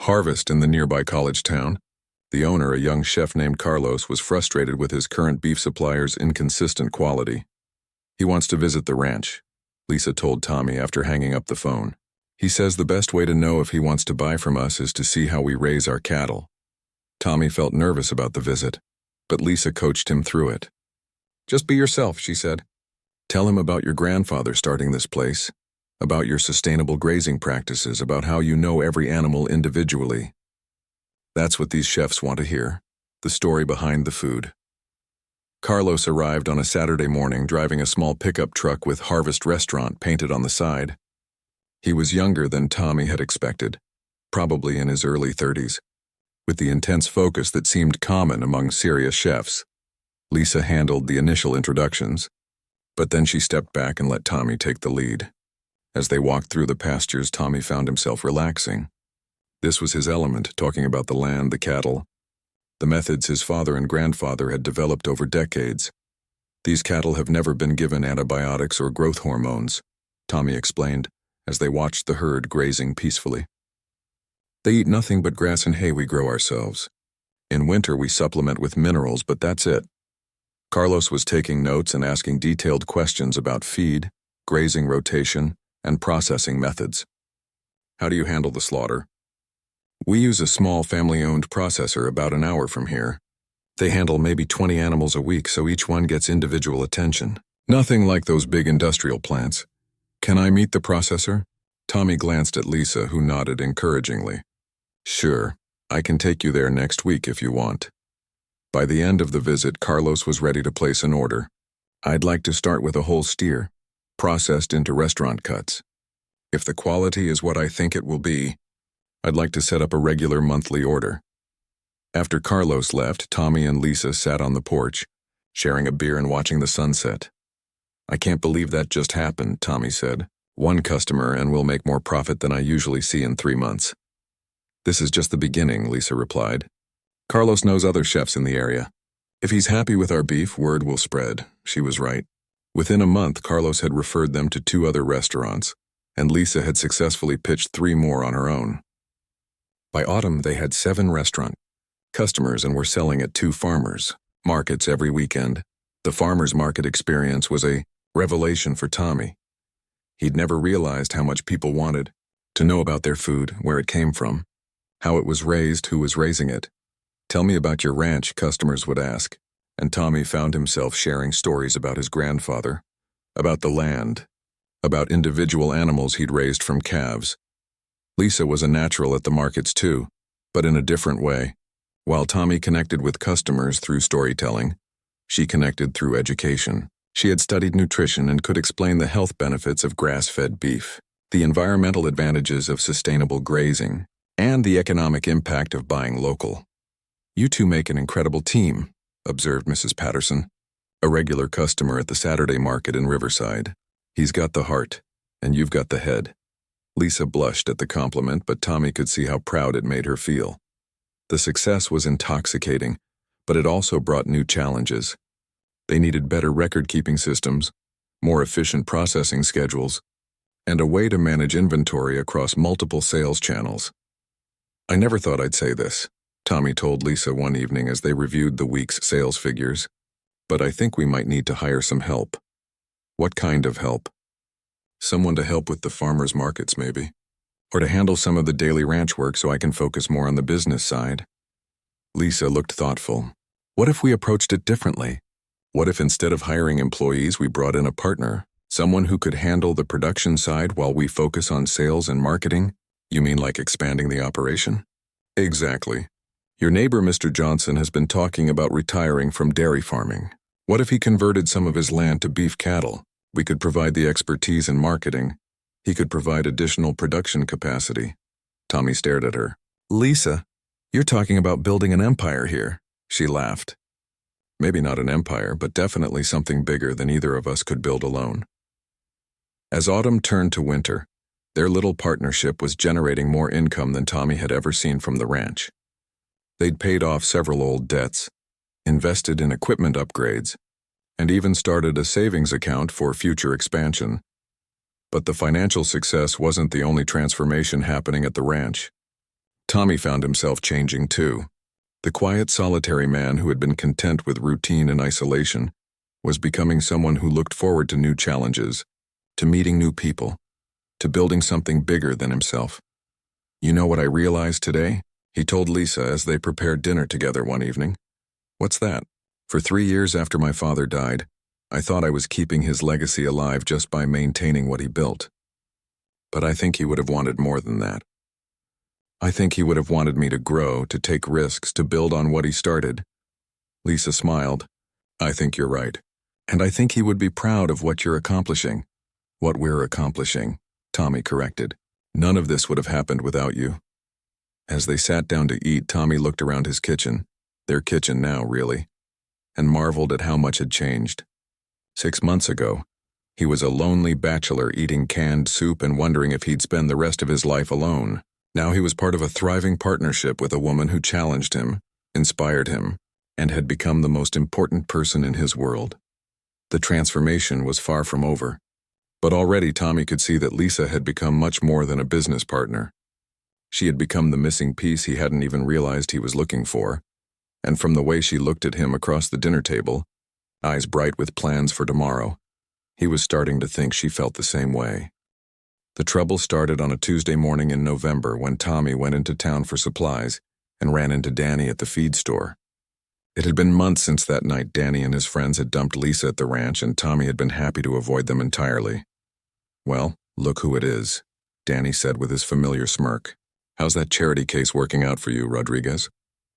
Harvest in the nearby college town. The owner, a young chef named Carlos, was frustrated with his current beef supplier's inconsistent quality. He wants to visit the ranch, Lisa told Tommy after hanging up the phone. He says the best way to know if he wants to buy from us is to see how we raise our cattle. Tommy felt nervous about the visit, but Lisa coached him through it. Just be yourself, she said. Tell him about your grandfather starting this place, about your sustainable grazing practices, about how you know every animal individually. That's what these chefs want to hear, the story behind the food. Carlos arrived on a Saturday morning driving a small pickup truck with Harvest Restaurant painted on the side. He was younger than Tommy had expected, probably in his early 30s, with the intense focus that seemed common among serious chefs. Lisa handled the initial introductions, but then she stepped back and let Tommy take the lead. As they walked through the pastures, Tommy found himself relaxing. This was his element, talking about the land, the cattle, the methods his father and grandfather had developed over decades. These cattle have never been given antibiotics or growth hormones, Tommy explained, as they watched the herd grazing peacefully. They eat nothing but grass and hay we grow ourselves. In winter we supplement with minerals, but that's it. Carlos was taking notes and asking detailed questions about feed, grazing rotation, and processing methods. How do you handle the slaughter? We use a small family-owned processor about an hour from here. They handle maybe 20 animals a week, so each one gets individual attention. Nothing like those big industrial plants. Can I meet the processor? Tommy glanced at Lisa, who nodded encouragingly. Sure, I can take you there next week if you want. By the end of the visit, Carlos was ready to place an order. I'd like to start with a whole steer, processed into restaurant cuts. If the quality is what I think it will be, I'd like to set up a regular monthly order. After Carlos left, Tommy and Lisa sat on the porch, sharing a beer and watching the sunset. I can't believe that just happened, Tommy said. One customer and we'll make more profit than I usually see in 3 months. This is just the beginning, Lisa replied. Carlos knows other chefs in the area. If he's happy with our beef, word will spread. She was right. Within a month, Carlos had referred them to 2 other restaurants, and Lisa had successfully pitched 3 more on her own. By autumn, they had 7 restaurant customers and were selling at 2 farmers markets every weekend. The farmers market experience was a revelation for Tommy. He'd never realized how much people wanted to know about their food, where it came from, how it was raised, who was raising it. "Tell me about your ranch," customers would ask, and Tommy found himself sharing stories about his grandfather, about the land, about individual animals he'd raised from calves. Lisa was a natural at the markets too, but in a different way. While Tommy connected with customers through storytelling, she connected through education. She had studied nutrition and could explain the health benefits of grass-fed beef, the environmental advantages of sustainable grazing, and the economic impact of buying local. "You two make an incredible team," observed Mrs. Patterson, a regular customer at the Saturday market in Riverside. "He's got the heart, and you've got the head." Lisa blushed at the compliment, but Tommy could see how proud it made her feel. The success was intoxicating, but it also brought new challenges. They needed better record-keeping systems, more efficient processing schedules, and a way to manage inventory across multiple sales channels. "I never thought I'd say this," Tommy told Lisa one evening as they reviewed the week's sales figures, "but I think we might need to hire some help." "What kind of help?" "Someone to help with the farmers' markets, maybe. Or to handle some of the daily ranch work so I can focus more on the business side." Lisa looked thoughtful. "What if we approached it differently? What if instead of hiring employees we brought in a partner, someone who could handle the production side while we focus on sales and marketing?" "You mean like expanding the operation?" "Exactly. Your neighbor, Mr. Johnson, has been talking about retiring from dairy farming. What if he converted some of his land to beef cattle? We could provide the expertise in marketing. He could provide additional production capacity." Tommy stared at her. "Lisa, you're talking about building an empire here." She laughed. "Maybe not an empire, but definitely something bigger than either of us could build alone." As autumn turned to winter, their little partnership was generating more income than Tommy had ever seen from the ranch. They'd paid off several old debts, invested in equipment upgrades, and even started a savings account for future expansion. But the financial success wasn't the only transformation happening at the ranch. Tommy found himself changing too. The quiet, solitary man who had been content with routine and isolation was becoming someone who looked forward to new challenges, to meeting new people, to building something bigger than himself. "You know what I realized today?" he told Lisa as they prepared dinner together one evening. "What's that?" "For 3 years after my father died, I thought I was keeping his legacy alive just by maintaining what he built. But I think he would have wanted more than that. I think he would have wanted me to grow, to take risks, to build on what he started." Lisa smiled. "I think you're right. And I think he would be proud of what you're accomplishing." "What we're accomplishing," Tommy corrected. "None of this would have happened without you." As they sat down to eat, Tommy looked around his kitchen, their kitchen now, really, and marveled at how much had changed. 6 months ago, he was a lonely bachelor eating canned soup and wondering if he'd spend the rest of his life alone. Now he was part of a thriving partnership with a woman who challenged him, inspired him, and had become the most important person in his world. The transformation was far from over, but already Tommy could see that Lisa had become much more than a business partner. She had become the missing piece he hadn't even realized he was looking for, and from the way she looked at him across the dinner table, eyes bright with plans for tomorrow, he was starting to think she felt the same way. The trouble started on a Tuesday morning in November when Tommy went into town for supplies and ran into Danny at the feed store. It had been months since that night Danny and his friends had dumped Lisa at the ranch, and Tommy had been happy to avoid them entirely. "Well, look who it is," Danny said with his familiar smirk. "How's that charity case working out for you, Rodriguez?"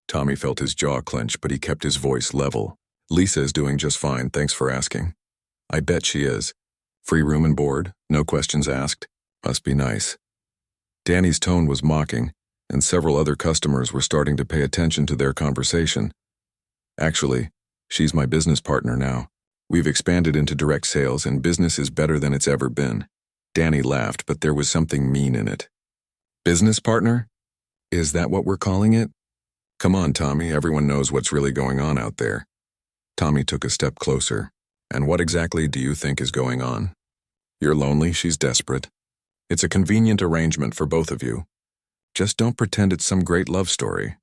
Tommy felt his jaw clench, but he kept his voice level. "Lisa is doing just fine, thanks for asking." "I bet she is. Free room and board, no questions asked. Must be nice." Danny's tone was mocking, and several other customers were starting to pay attention to their conversation. "Actually, she's my business partner now. We've expanded into direct sales, and business is better than it's ever been." Danny laughed, but there was something mean in it. "Business partner? Is that what we're calling it? Come on, Tommy, everyone knows what's really going on out there." Tommy took a step closer. "And what exactly do you think is going on?" "You're lonely, she's desperate. It's a convenient arrangement for both of you. Just don't pretend it's some great love story."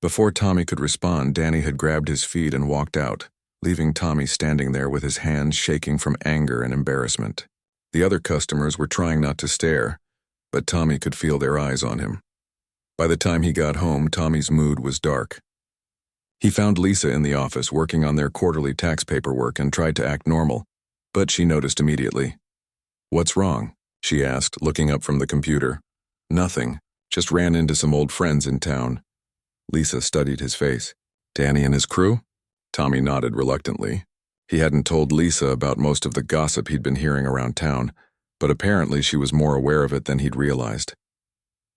Before Tommy could respond, Danny had grabbed his feet and walked out, leaving Tommy standing there with his hands shaking from anger and embarrassment. The other customers were trying not to stare, but Tommy could feel their eyes on him. By the time he got home, Tommy's mood was dark. He found Lisa in the office working on their quarterly tax paperwork and tried to act normal, but she noticed immediately. "What's wrong?" she asked, looking up from the computer. "Nothing. Just ran into some old friends in town." Lisa studied his face. "Danny and his crew?" Tommy nodded reluctantly. He hadn't told Lisa about most of the gossip he'd been hearing around town, but apparently she was more aware of it than he'd realized.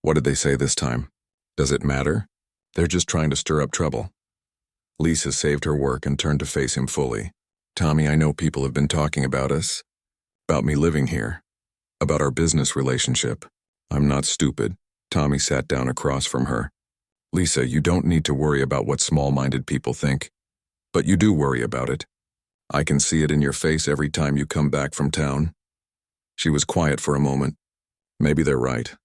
"What did they say this time?" "Does it matter? They're just trying to stir up trouble." Lisa saved her work and turned to face him fully. "Tommy, I know people have been talking about us, about me living here, about our business relationship. I'm not stupid." Tommy sat down across from her. "Lisa, you don't need to worry about what small-minded people think, but you do worry about it. I can see it in your face every time you come back from town." She was quiet for a moment. "Maybe they're right.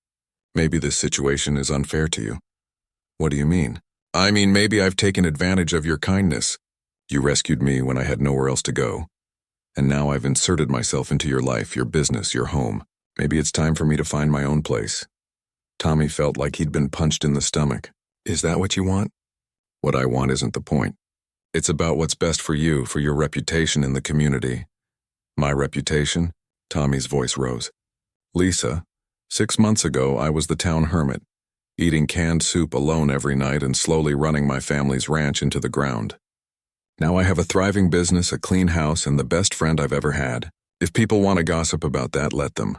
Maybe this situation is unfair to you." "What do you mean?" "I mean, maybe I've taken advantage of your kindness. You rescued me when I had nowhere else to go. And now I've inserted myself into your life, your business, your home. Maybe it's time for me to find my own place." Tommy felt like he'd been punched in the stomach. "Is that what you want?" "What I want isn't the point. It's about what's best for you, for your reputation in the community." "My reputation?" Tommy's voice rose. "Lisa, 6 months ago I was the town hermit, eating canned soup alone every night and slowly running my family's ranch into the ground. Now I have a thriving business, a clean house, and the best friend I've ever had. If people want to gossip about that, let them."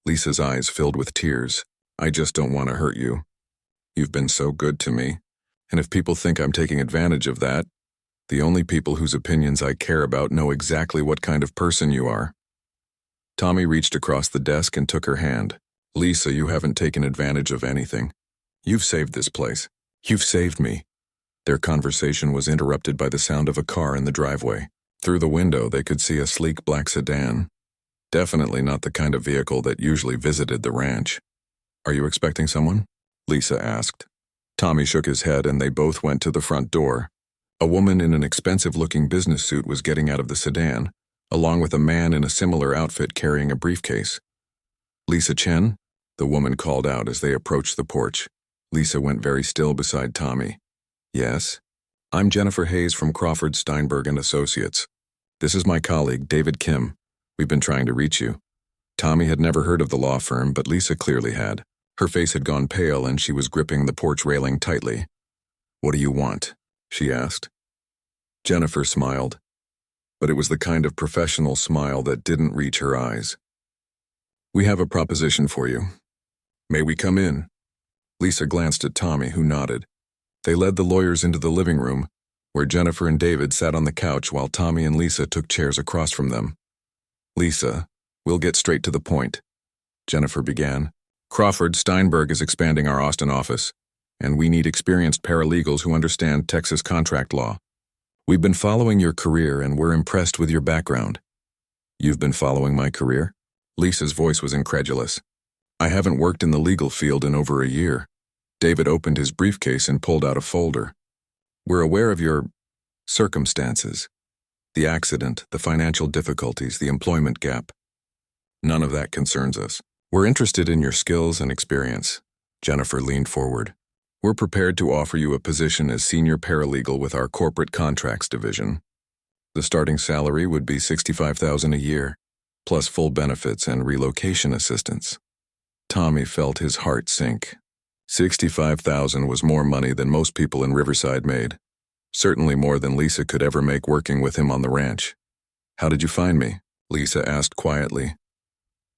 Lisa's eyes filled with tears. "I just don't want to hurt you. You've been so good to me. And if people think I'm taking advantage of that, the only people whose opinions I care about know exactly what kind of person you are." Tommy reached across the desk and took her hand. "Lisa, you haven't taken advantage of anything. You've saved this place. You've saved me." Their conversation was interrupted by the sound of a car in the driveway. Through the window, they could see a sleek black sedan. Definitely not the kind of vehicle that usually visited the ranch. "Are you expecting someone?" Lisa asked. Tommy shook his head and they both went to the front door. A woman in an expensive-looking business suit was getting out of the sedan, along with a man in a similar outfit carrying a briefcase. "Lisa Chen?" the woman called out as they approached the porch. Lisa went very still beside Tommy. "Yes? I'm Jennifer Hayes from Crawford Steinberg and Associates. This is my colleague, David Kim. We've been trying to reach you." Tommy had never heard of the law firm, but Lisa clearly had. Her face had gone pale and she was gripping the porch railing tightly. "What do you want?" she asked. Jennifer smiled, but it was the kind of professional smile that didn't reach her eyes. "We have a proposition for you. May we come in?" Lisa glanced at Tommy, who nodded. They led the lawyers into the living room, where Jennifer and David sat on the couch while Tommy and Lisa took chairs across from them. "Lisa, we'll get straight to the point," Jennifer began. "Crawford Steinberg is expanding our Austin office, and we need experienced paralegals who understand Texas contract law. We've been following your career and we're impressed with your background." "You've been following my career?" Lisa's voice was incredulous. "I haven't worked in the legal field in over a year." David opened his briefcase and pulled out a folder. "We're aware of your circumstances. The accident, the financial difficulties, the employment gap. None of that concerns us. We're interested in your skills and experience." Jennifer leaned forward. "We're prepared to offer you a position as senior paralegal with our corporate contracts division. The starting salary would be $65,000 a year, plus full benefits and relocation assistance." Tommy felt his heart sink. $65,000 was more money than most people in Riverside made. Certainly more than Lisa could ever make working with him on the ranch. "How did you find me?" Lisa asked quietly.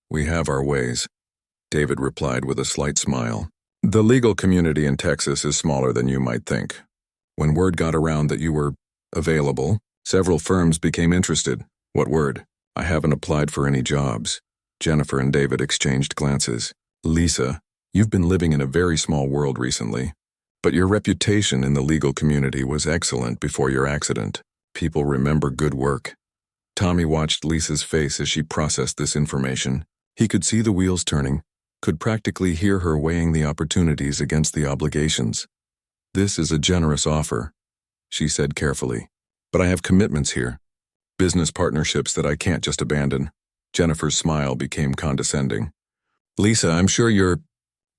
"We have our ways," David replied with a slight smile. "The legal community in Texas is smaller than you might think. When word got around that you were available, several firms became interested." "What word?" "I haven't applied for any jobs." Jennifer and David exchanged glances. "Lisa, you've been living in a very small world recently, but your reputation in the legal community was excellent before your accident. People remember good work." Tommy watched Lisa's face as she processed this information. He could see the wheels turning, could practically hear her weighing the opportunities against the obligations. "This is a generous offer," she said carefully, "but I have commitments here. Business partnerships that I can't just abandon." Jennifer's smile became condescending. "Lisa, I'm sure your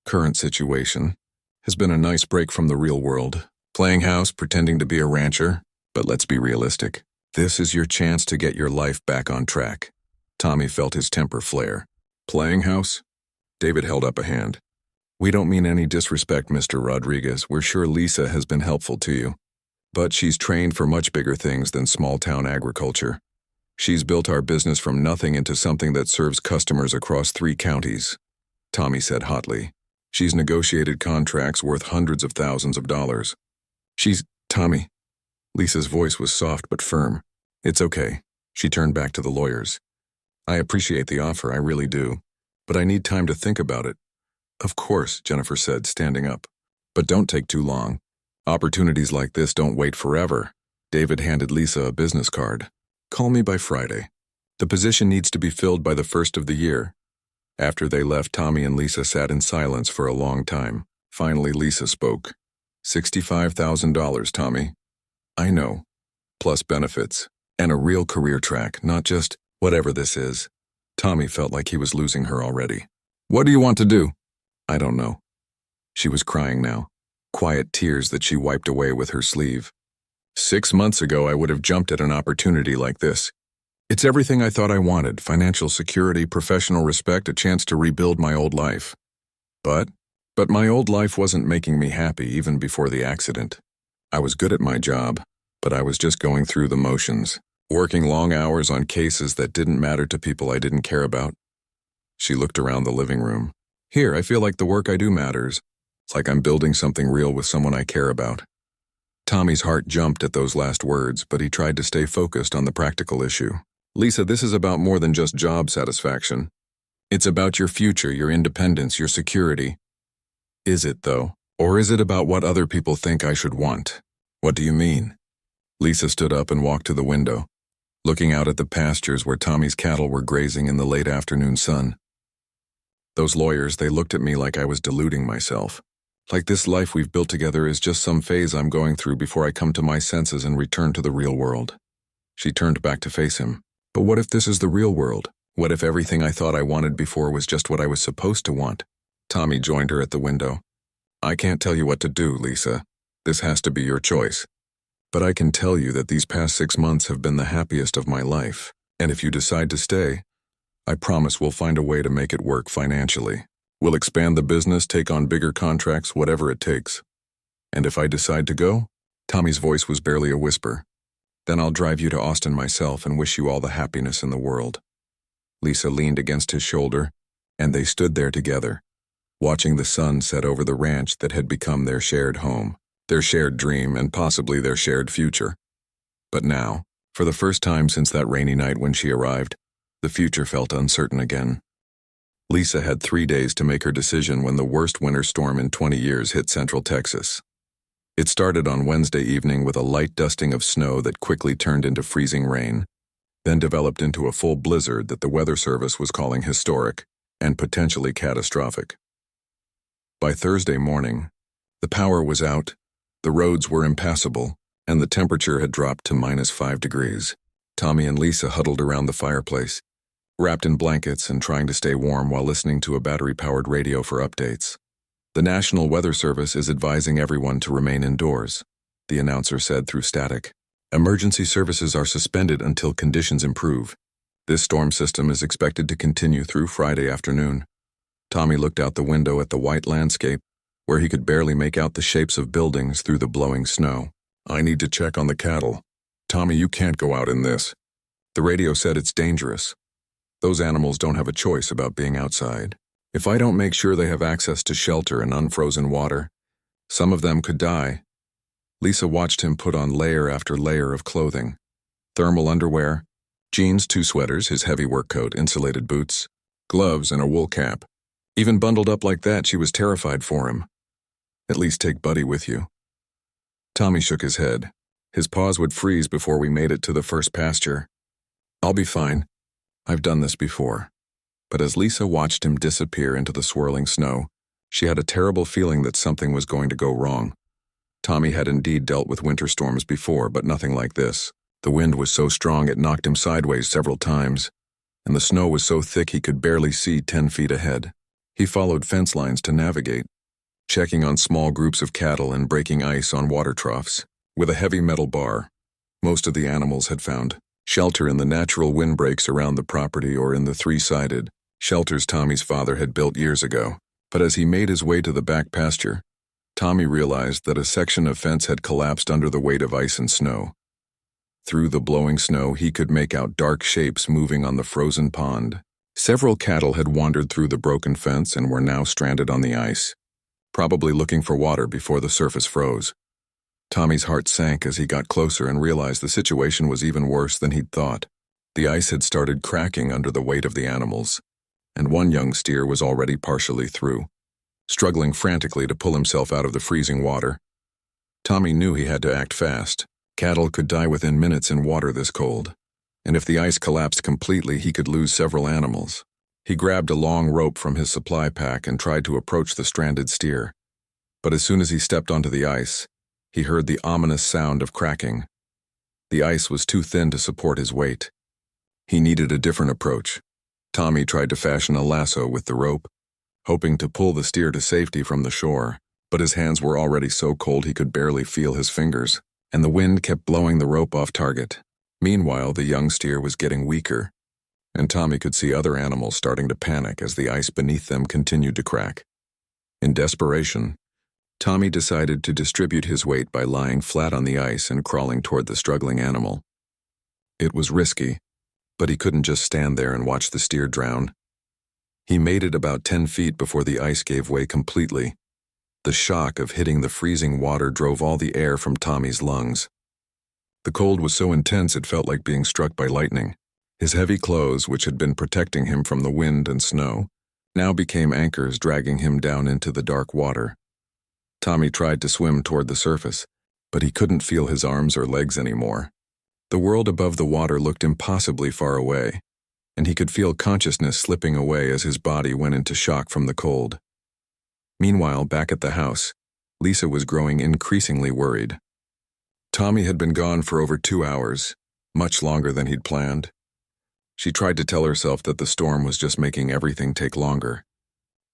current situation has been a nice break from the real world. Playing house, pretending to be a rancher. But let's be realistic. This is your chance to get your life back on track. Tommy felt his temper flare. Playing house? David held up a hand. We don't mean any disrespect, Mr. Rodriguez. We're sure Lisa has been helpful to you. But she's trained for much bigger things than small-town agriculture. She's built our business from nothing into something that serves customers across 3 counties. Tommy said hotly. She's negotiated contracts worth hundreds of thousands of dollars. Tommy. Lisa's voice was soft but firm. It's okay. She turned back to the lawyers. I appreciate the offer, I really do. But I need time to think about it. Of course, Jennifer said, standing up. But don't take too long. Opportunities like this don't wait forever. David handed Lisa a business card. Call me by Friday. The position needs to be filled by the 1st of the year. After they left, Tommy and Lisa sat in silence for a long time. Finally, Lisa spoke. $65,000, Tommy. I know. Plus benefits. And a real career track, not just whatever this is. Tommy felt like he was losing her already. What do you want to do? I don't know. She was crying now. Quiet tears that she wiped away with her sleeve. 6 months ago, I would have jumped at an opportunity like this. It's everything I thought I wanted: financial security, professional respect, a chance to rebuild my old life. But my old life wasn't making me happy even before the accident. I was good at my job, but I was just going through the motions, working long hours on cases that didn't matter to people I didn't care about. She looked around the living room. Here, I feel like the work I do matters. It's like I'm building something real with someone I care about. Tommy's heart jumped at those last words, but he tried to stay focused on the practical issue. Lisa, this is about more than just job satisfaction. It's about your future, your independence, your security. Is it, though? Or is it about what other people think I should want? What do you mean? Lisa stood up and walked to the window, looking out at the pastures where Tommy's cattle were grazing in the late afternoon sun. Those lawyers, they looked at me like I was deluding myself. Like this life we've built together is just some phase I'm going through before I come to my senses and return to the real world. She turned back to face him. But what if this is the real world? What if everything I thought I wanted before was just what I was supposed to want? Tommy joined her at the window. I can't tell you what to do, Lisa. This has to be your choice. But I can tell you that these past 6 months have been the happiest of my life. And if you decide to stay, I promise we'll find a way to make it work financially. We'll expand the business, take on bigger contracts, whatever it takes. And if I decide to go, Tommy's voice was barely a whisper, then I'll drive you to Austin myself and wish you all the happiness in the world. Lisa leaned against his shoulder, and they stood there together, watching the sun set over the ranch that had become their shared home, their shared dream, and possibly their shared future. But now, for the first time since that rainy night when she arrived, the future felt uncertain again. Lisa had 3 days to make her decision when the worst winter storm in 20 years hit central Texas. It started on Wednesday evening with a light dusting of snow that quickly turned into freezing rain, then developed into a full blizzard that the Weather Service was calling historic and potentially catastrophic. By Thursday morning, the power was out, the roads were impassable, and the temperature had dropped to -5 degrees. Tommy and Lisa huddled around the fireplace, wrapped in blankets and trying to stay warm while listening to a battery-powered radio for updates. The National Weather Service is advising everyone to remain indoors, the announcer said through static. Emergency services are suspended until conditions improve. This storm system is expected to continue through Friday afternoon. Tommy looked out the window at the white landscape, where he could barely make out the shapes of buildings through the blowing snow. I need to check on the cattle. Tommy, you can't go out in this. The radio said it's dangerous. Those animals don't have a choice about being outside. If I don't make sure they have access to shelter and unfrozen water, some of them could die. Lisa watched him put on layer after layer of clothing. Thermal underwear, jeans, 2 sweaters, his heavy work coat, insulated boots, gloves, and a wool cap. Even bundled up like that, she was terrified for him. At least take Buddy with you. Tommy shook his head. His paws would freeze before we made it to the first pasture. I'll be fine. I've done this before. But as Lisa watched him disappear into the swirling snow, she had a terrible feeling that something was going to go wrong. Tommy had indeed dealt with winter storms before, but nothing like this. The wind was so strong it knocked him sideways several times, and the snow was so thick he could barely see 10 feet ahead. He followed fence lines to navigate, checking on small groups of cattle and breaking ice on water troughs. With a heavy metal bar, most of the animals had found shelter in the natural windbreaks around the property or in the three-sided shelters Tommy's father had built years ago. But as he made his way to the back pasture, Tommy realized that a section of fence had collapsed under the weight of ice and snow. Through the blowing snow, he could make out dark shapes moving on the frozen pond. Several cattle had wandered through the broken fence and were now stranded on the ice, probably looking for water before the surface froze. Tommy's heart sank as he got closer and realized the situation was even worse than he'd thought. The ice had started cracking under the weight of the animals, and one young steer was already partially through, struggling frantically to pull himself out of the freezing water. Tommy knew he had to act fast. Cattle could die within minutes in water this cold, and if the ice collapsed completely, he could lose several animals. He grabbed a long rope from his supply pack and tried to approach the stranded steer. But as soon as he stepped onto the ice, he heard the ominous sound of cracking. The ice was too thin to support his weight. He needed a different approach. Tommy tried to fashion a lasso with the rope, hoping to pull the steer to safety from the shore, but his hands were already so cold he could barely feel his fingers, and the wind kept blowing the rope off target. Meanwhile, the young steer was getting weaker, and Tommy could see other animals starting to panic as the ice beneath them continued to crack. In desperation, Tommy decided to distribute his weight by lying flat on the ice and crawling toward the struggling animal. It was risky, but he couldn't just stand there and watch the steer drown. He made it about 10 feet before the ice gave way completely. The shock of hitting the freezing water drove all the air from Tommy's lungs. The cold was so intense it felt like being struck by lightning. His heavy clothes, which had been protecting him from the wind and snow, now became anchors dragging him down into the dark water. Tommy tried to swim toward the surface, but he couldn't feel his arms or legs anymore. The world above the water looked impossibly far away, and he could feel consciousness slipping away as his body went into shock from the cold. Meanwhile, back at the house, Lisa was growing increasingly worried. Tommy had been gone for over 2 hours, much longer than he'd planned. She tried to tell herself that the storm was just making everything take longer,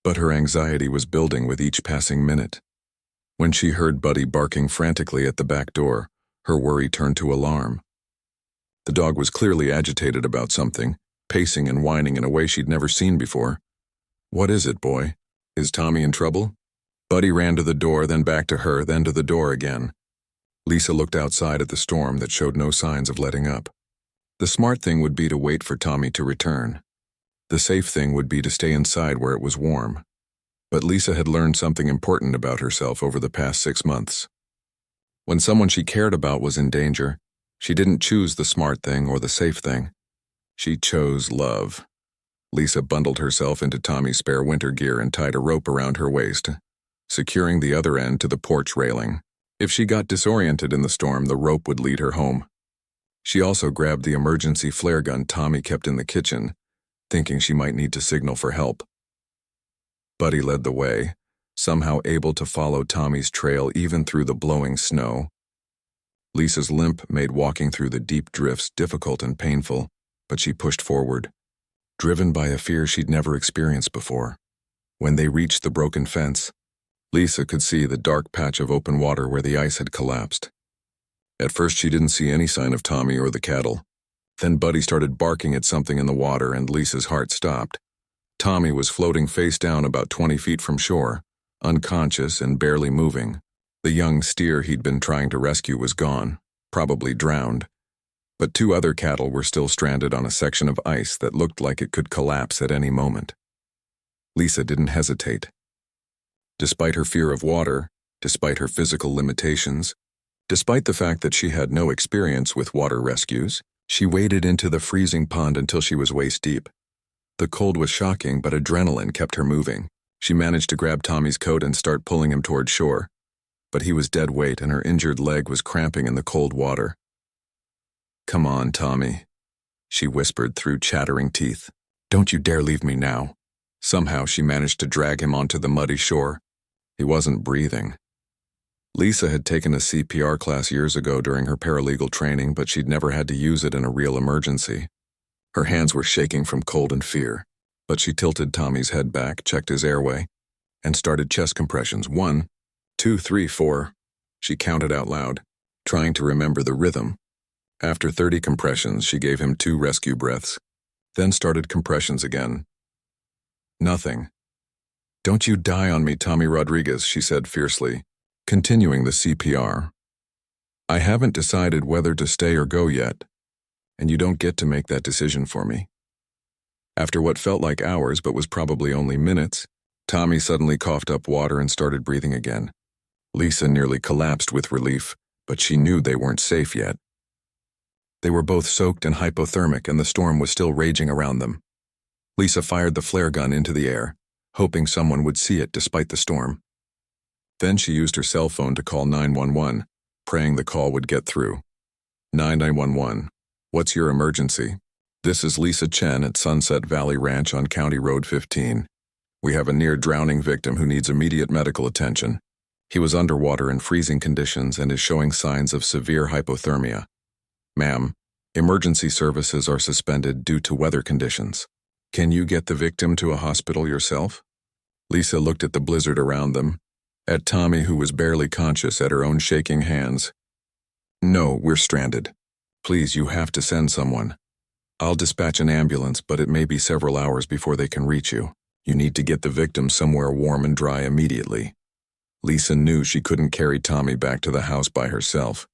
but her anxiety was building with each passing minute. When she heard Buddy barking frantically at the back door, her worry turned to alarm. The dog was clearly agitated about something, pacing and whining in a way she'd never seen before. "What is it, boy? Is Tommy in trouble?" Buddy ran to the door, then back to her, then to the door again. Lisa looked outside at the storm that showed no signs of letting up. The smart thing would be to wait for Tommy to return. The safe thing would be to stay inside where it was warm. But Lisa had learned something important about herself over the past 6 months. When someone she cared about was in danger, she didn't choose the smart thing or the safe thing. She chose love. Lisa bundled herself into Tommy's spare winter gear and tied a rope around her waist, securing the other end to the porch railing. If she got disoriented in the storm, the rope would lead her home. She also grabbed the emergency flare gun Tommy kept in the kitchen, thinking she might need to signal for help. Buddy led the way, somehow able to follow Tommy's trail even through the blowing snow. Lisa's limp made walking through the deep drifts difficult and painful, but she pushed forward, driven by a fear she'd never experienced before. When they reached the broken fence, Lisa could see the dark patch of open water where the ice had collapsed. At first she didn't see any sign of Tommy or the cattle. Then Buddy started barking at something in the water and Lisa's heart stopped. Tommy was floating face down about 20 feet from shore, unconscious and barely moving. The young steer he'd been trying to rescue was gone, probably drowned. But 2 other cattle were still stranded on a section of ice that looked like it could collapse at any moment. Lisa didn't hesitate. Despite her fear of water, despite her physical limitations, despite the fact that she had no experience with water rescues, she waded into the freezing pond until she was waist-deep. The cold was shocking, but adrenaline kept her moving. She managed to grab Tommy's coat and start pulling him toward shore, but he was dead weight and her injured leg was cramping in the cold water. "Come on, Tommy," she whispered through chattering teeth. "Don't you dare leave me now." Somehow she managed to drag him onto the muddy shore. He wasn't breathing. Lisa had taken a CPR class years ago during her paralegal training, but she'd never had to use it in a real emergency. Her hands were shaking from cold and fear, but she tilted Tommy's head back, checked his airway, and started chest compressions. 1, 2, 3, 4. She counted out loud, trying to remember the rhythm. After 30 compressions, she gave him 2 rescue breaths, then started compressions again. Nothing. "Don't you die on me, Tommy Rodriguez," she said fiercely, continuing the CPR. "I haven't decided whether to stay or go yet, and you don't get to make that decision for me." After what felt like hours but was probably only minutes, Tommy suddenly coughed up water and started breathing again. Lisa nearly collapsed with relief, but she knew they weren't safe yet. They were both soaked and hypothermic, and the storm was still raging around them. Lisa fired the flare gun into the air, hoping someone would see it despite the storm. Then she used her cell phone to call 911, praying the call would get through. 911. "What's your emergency?" "This is Lisa Chen at Sunset Valley Ranch on County Road 15. We have a near-drowning victim who needs immediate medical attention. He was underwater in freezing conditions and is showing signs of severe hypothermia. Ma'am, emergency services are suspended due to weather conditions. Can you get the victim to a hospital yourself?" Lisa looked at the blizzard around them, at Tommy, who was barely conscious, at her own shaking hands. "No, we're stranded. Please, you have to send someone. I'll dispatch an ambulance, but it may be several hours before they can reach you. You need to get the victim somewhere warm and dry immediately." Lisa knew she couldn't carry Tommy back to the house by herself,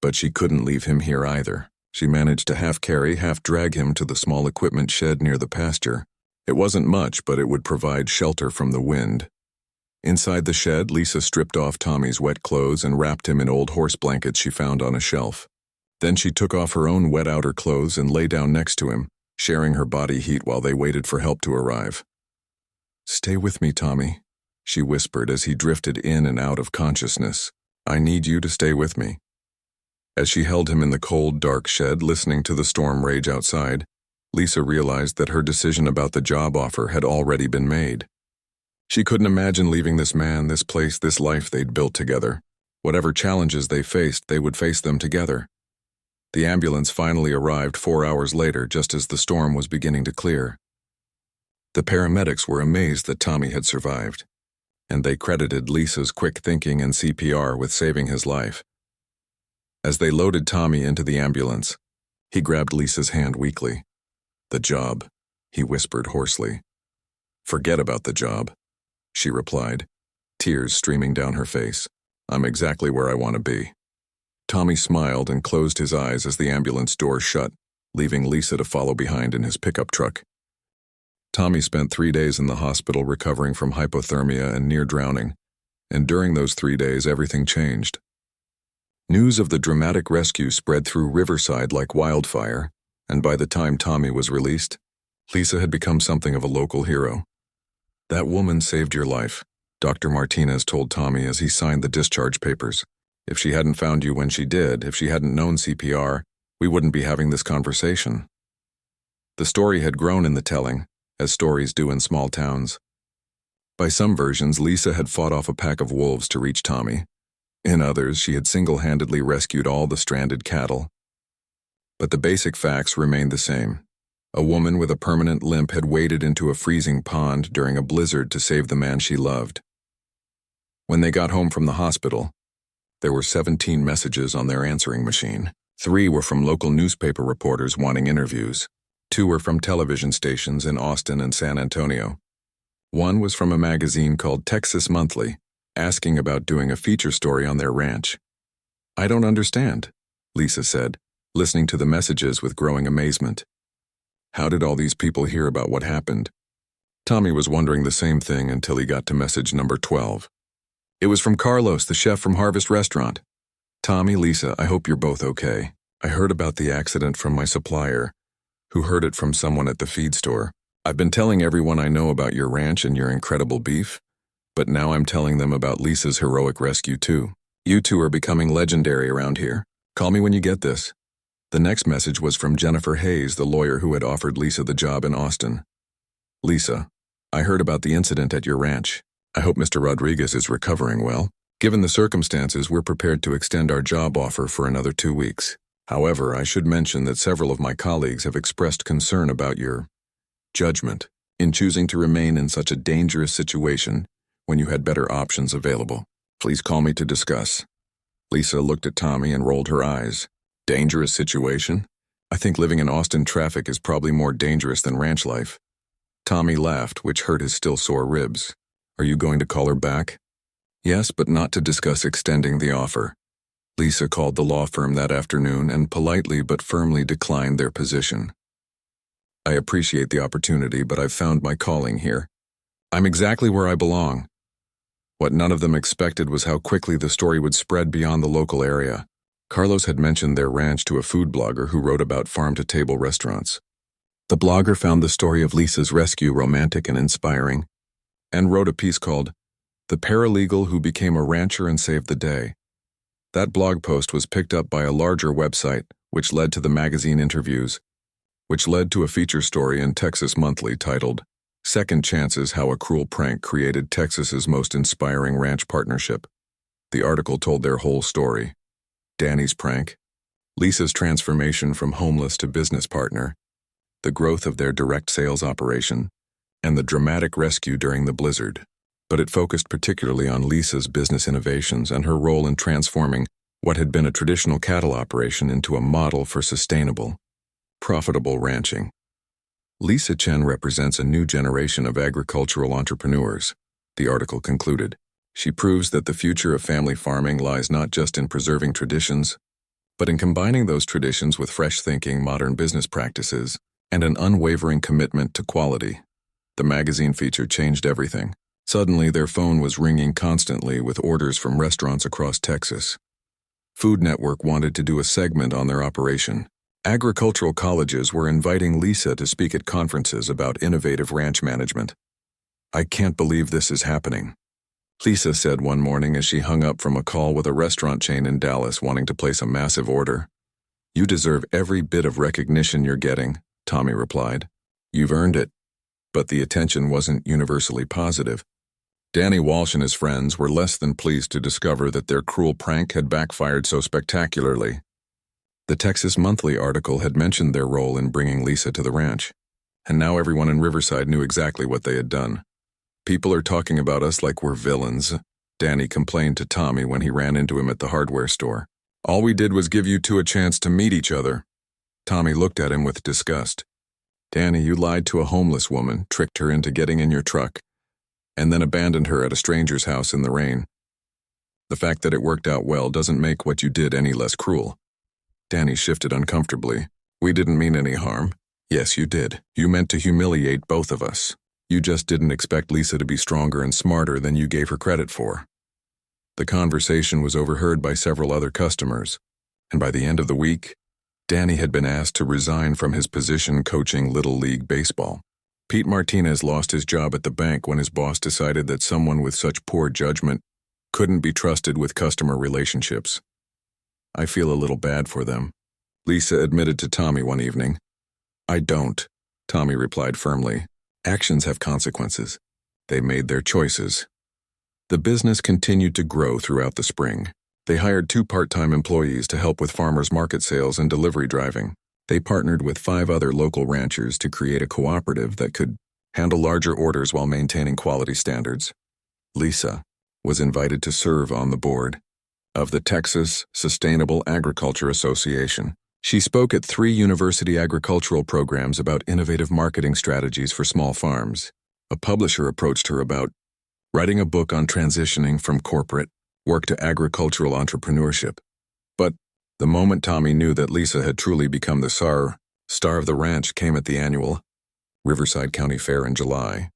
but she couldn't leave him here either. She managed to half-carry, half-drag him to the small equipment shed near the pasture. It wasn't much, but it would provide shelter from the wind. Inside the shed, Lisa stripped off Tommy's wet clothes and wrapped him in old horse blankets she found on a shelf. Then she took off her own wet outer clothes and lay down next to him, sharing her body heat while they waited for help to arrive. "Stay with me, Tommy," she whispered as he drifted in and out of consciousness. "I need you to stay with me." As she held him in the cold, dark shed, listening to the storm rage outside, Lisa realized that her decision about the job offer had already been made. She couldn't imagine leaving this man, this place, this life they'd built together. Whatever challenges they faced, they would face them together. The ambulance finally arrived 4 hours later, just as the storm was beginning to clear. The paramedics were amazed that Tommy had survived, and they credited Lisa's quick thinking and CPR with saving his life. As they loaded Tommy into the ambulance, he grabbed Lisa's hand weakly. "The job," he whispered hoarsely. "Forget about the job," she replied, tears streaming down her face. "I'm exactly where I want to be." Tommy smiled and closed his eyes as the ambulance door shut, leaving Lisa to follow behind in his pickup truck. Tommy spent 3 days in the hospital recovering from hypothermia and near drowning, and during those 3 days everything changed. News of the dramatic rescue spread through Riverside like wildfire, and by the time Tommy was released, Lisa had become something of a local hero. "That woman saved your life," Dr. Martinez told Tommy as he signed the discharge papers. "If she hadn't found you when she did, if she hadn't known CPR, we wouldn't be having this conversation." The story had grown in the telling, as stories do in small towns. By some versions, Lisa had fought off a pack of wolves to reach Tommy. In others, she had single-handedly rescued all the stranded cattle. But the basic facts remained the same. A woman with a permanent limp had waded into a freezing pond during a blizzard to save the man she loved. When they got home from the hospital, there were 17 messages on their answering machine. 3 were from local newspaper reporters wanting interviews. 2 were from television stations in Austin and San Antonio. 1 was from a magazine called Texas Monthly, asking about doing a feature story on their ranch. "I don't understand," Lisa said, listening to the messages with growing amazement. How did all these people hear about what happened? Tommy was wondering the same thing until he got to message number 12. It was from Carlos, the chef from Harvest Restaurant. "Tommy, Lisa, I hope you're both okay. I heard about the accident from my supplier, who heard it from someone at the feed store. I've been telling everyone I know about your ranch and your incredible beef, but now I'm telling them about Lisa's heroic rescue too. You two are becoming legendary around here. Call me when you get this." The next message was from Jennifer Hayes, the lawyer who had offered Lisa the job in Austin. "Lisa, I heard about the incident at your ranch. I hope Mr. Rodriguez is recovering well. Given the circumstances, we're prepared to extend our job offer for another 2 weeks. However, I should mention that several of my colleagues have expressed concern about your judgment in choosing to remain in such a dangerous situation when you had better options available. Please call me to discuss. Lisa looked at Tommy and rolled her eyes. Dangerous situation? I think living in Austin traffic is probably more dangerous than ranch life. Tommy laughed, which hurt his still sore ribs. Are you going to call her back? Yes, but not to discuss extending the offer. Lisa called the law firm that afternoon and politely but firmly declined their position. I appreciate the opportunity, but I've found my calling here. I'm exactly where I belong. What none of them expected was how quickly the story would spread beyond the local area. Carlos had mentioned their ranch to a food blogger who wrote about farm-to-table restaurants. The blogger found the story of Lisa's rescue romantic and inspiring, and wrote a piece called "The Paralegal Who Became a Rancher and Saved the Day." That blog post was picked up by a larger website, which led to the magazine interviews, which led to a feature story in Texas Monthly titled, "Second Chances: How a Cruel Prank Created Texas's Most Inspiring Ranch Partnership." The article told their whole story. Danny's prank, Lisa's transformation from homeless to business partner, the growth of their direct sales operation, and the dramatic rescue during the blizzard. But it focused particularly on Lisa's business innovations and her role in transforming what had been a traditional cattle operation into a model for sustainable, profitable ranching. Lisa Chen represents a new generation of agricultural entrepreneurs, the article concluded. She proves that the future of family farming lies not just in preserving traditions, but in combining those traditions with fresh thinking, modern business practices, and an unwavering commitment to quality. The magazine feature changed everything. Suddenly, their phone was ringing constantly with orders from restaurants across Texas. Food Network wanted to do a segment on their operation. Agricultural colleges were inviting Lisa to speak at conferences about innovative ranch management. I can't believe this is happening, Lisa said one morning as she hung up from a call with a restaurant chain in Dallas wanting to place a massive order. You deserve every bit of recognition you're getting, Tommy replied. You've earned it. But the attention wasn't universally positive. Danny Walsh and his friends were less than pleased to discover that their cruel prank had backfired so spectacularly. The Texas Monthly article had mentioned their role in bringing Lisa to the ranch, and now everyone in Riverside knew exactly what they had done. People are talking about us like we're villains, Danny complained to Tommy when he ran into him at the hardware store. All we did was give you two a chance to meet each other. Tommy looked at him with disgust. Danny, you lied to a homeless woman, tricked her into getting in your truck, and then abandoned her at a stranger's house in the rain. The fact that it worked out well doesn't make what you did any less cruel. Danny shifted uncomfortably. We didn't mean any harm. Yes, you did. You meant to humiliate both of us. You just didn't expect Lisa to be stronger and smarter than you gave her credit for. The conversation was overheard by several other customers, and by the end of the week, Danny had been asked to resign from his position coaching Little League Baseball. Pete Martinez lost his job at the bank when his boss decided that someone with such poor judgment couldn't be trusted with customer relationships. I feel a little bad for them, Lisa admitted to Tommy one evening. I don't, Tommy replied firmly. Actions have consequences. They made their choices. The business continued to grow throughout the spring. They hired 2 part-time employees to help with farmers market sales and delivery driving. They partnered with 5 other local ranchers to create a cooperative that could handle larger orders while maintaining quality standards. Lisa was invited to serve on the board of the Texas Sustainable Agriculture Association. She spoke at 3 university agricultural programs about innovative marketing strategies for small farms. A publisher approached her about writing a book on transitioning from corporate work to agricultural entrepreneurship. But the moment Tommy knew that Lisa had truly become the star of the ranch came at the annual Riverside County Fair in July.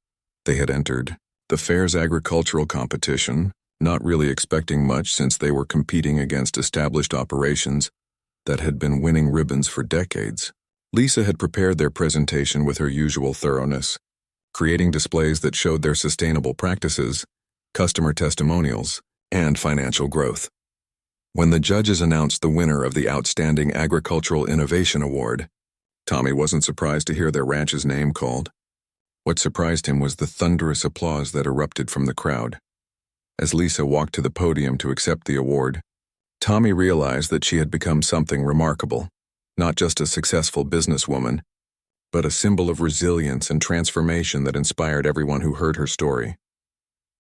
They had entered the fair's agricultural competition, not really expecting much since they were competing against established operations that had been winning ribbons for decades. Lisa had prepared their presentation with her usual thoroughness, creating displays that showed their sustainable practices, customer testimonials, and financial growth. When the judges announced the winner of the Outstanding Agricultural Innovation Award, Tommy wasn't surprised to hear their ranch's name called. What surprised him was the thunderous applause that erupted from the crowd. As Lisa walked to the podium to accept the award, Tommy realized that she had become something remarkable, not just a successful businesswoman, but a symbol of resilience and transformation that inspired everyone who heard her story.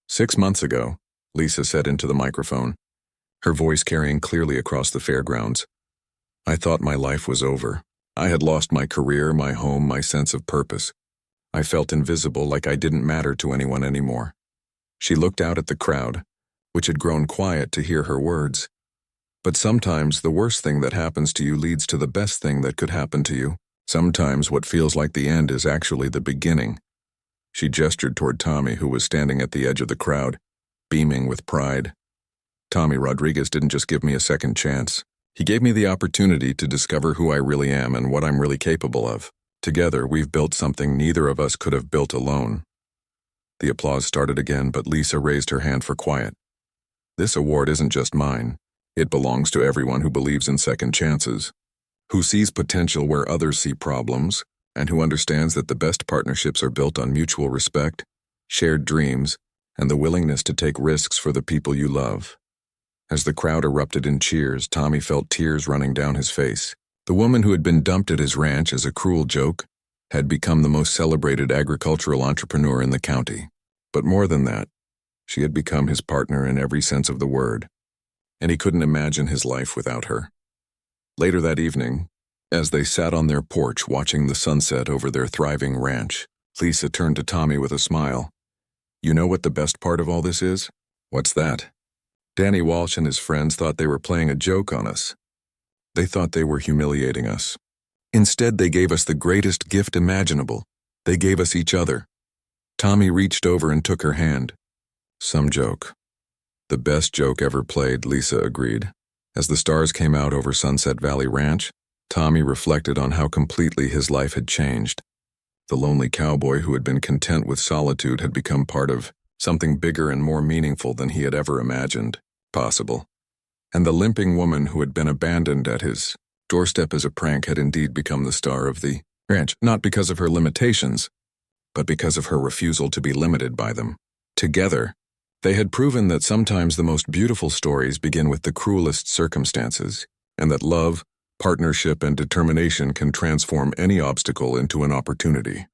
6 months ago, Lisa said into the microphone, her voice carrying clearly across the fairgrounds. I thought my life was over. I had lost my career, my home, my sense of purpose. I felt invisible, like I didn't matter to anyone anymore. She looked out at the crowd, which had grown quiet to hear her words. But sometimes the worst thing that happens to you leads to the best thing that could happen to you. Sometimes what feels like the end is actually the beginning. She gestured toward Tommy, who was standing at the edge of the crowd, beaming with pride. Tommy Rodriguez didn't just give me a second chance. He gave me the opportunity to discover who I really am and what I'm really capable of. Together, we've built something neither of us could have built alone. The applause started again, but Lisa raised her hand for quiet. This award isn't just mine. It belongs to everyone who believes in second chances, who sees potential where others see problems, and who understands that the best partnerships are built on mutual respect, shared dreams, and the willingness to take risks for the people you love. As the crowd erupted in cheers, Tommy felt tears running down his face. The woman who had been dumped at his ranch as a cruel joke had become the most celebrated agricultural entrepreneur in the county. But more than that, she had become his partner in every sense of the word, and he couldn't imagine his life without her. Later that evening, as they sat on their porch watching the sunset over their thriving ranch, Lisa turned to Tommy with a smile. You know what the best part of all this is? What's that? Danny Walsh and his friends thought they were playing a joke on us. They thought they were humiliating us. Instead, they gave us the greatest gift imaginable. They gave us each other. Tommy reached over and took her hand. Some joke. The best joke ever played, Lisa agreed. As the stars came out over Sunset Valley Ranch, Tommy reflected on how completely his life had changed. The lonely cowboy who had been content with solitude had become part of something bigger and more meaningful than he had ever imagined possible. And the limping woman who had been abandoned at his doorstep as a prank had indeed become the star of the ranch, not because of her limitations, but because of her refusal to be limited by them. Together, they had proven that sometimes the most beautiful stories begin with the cruelest circumstances, and that love, partnership, and determination can transform any obstacle into an opportunity.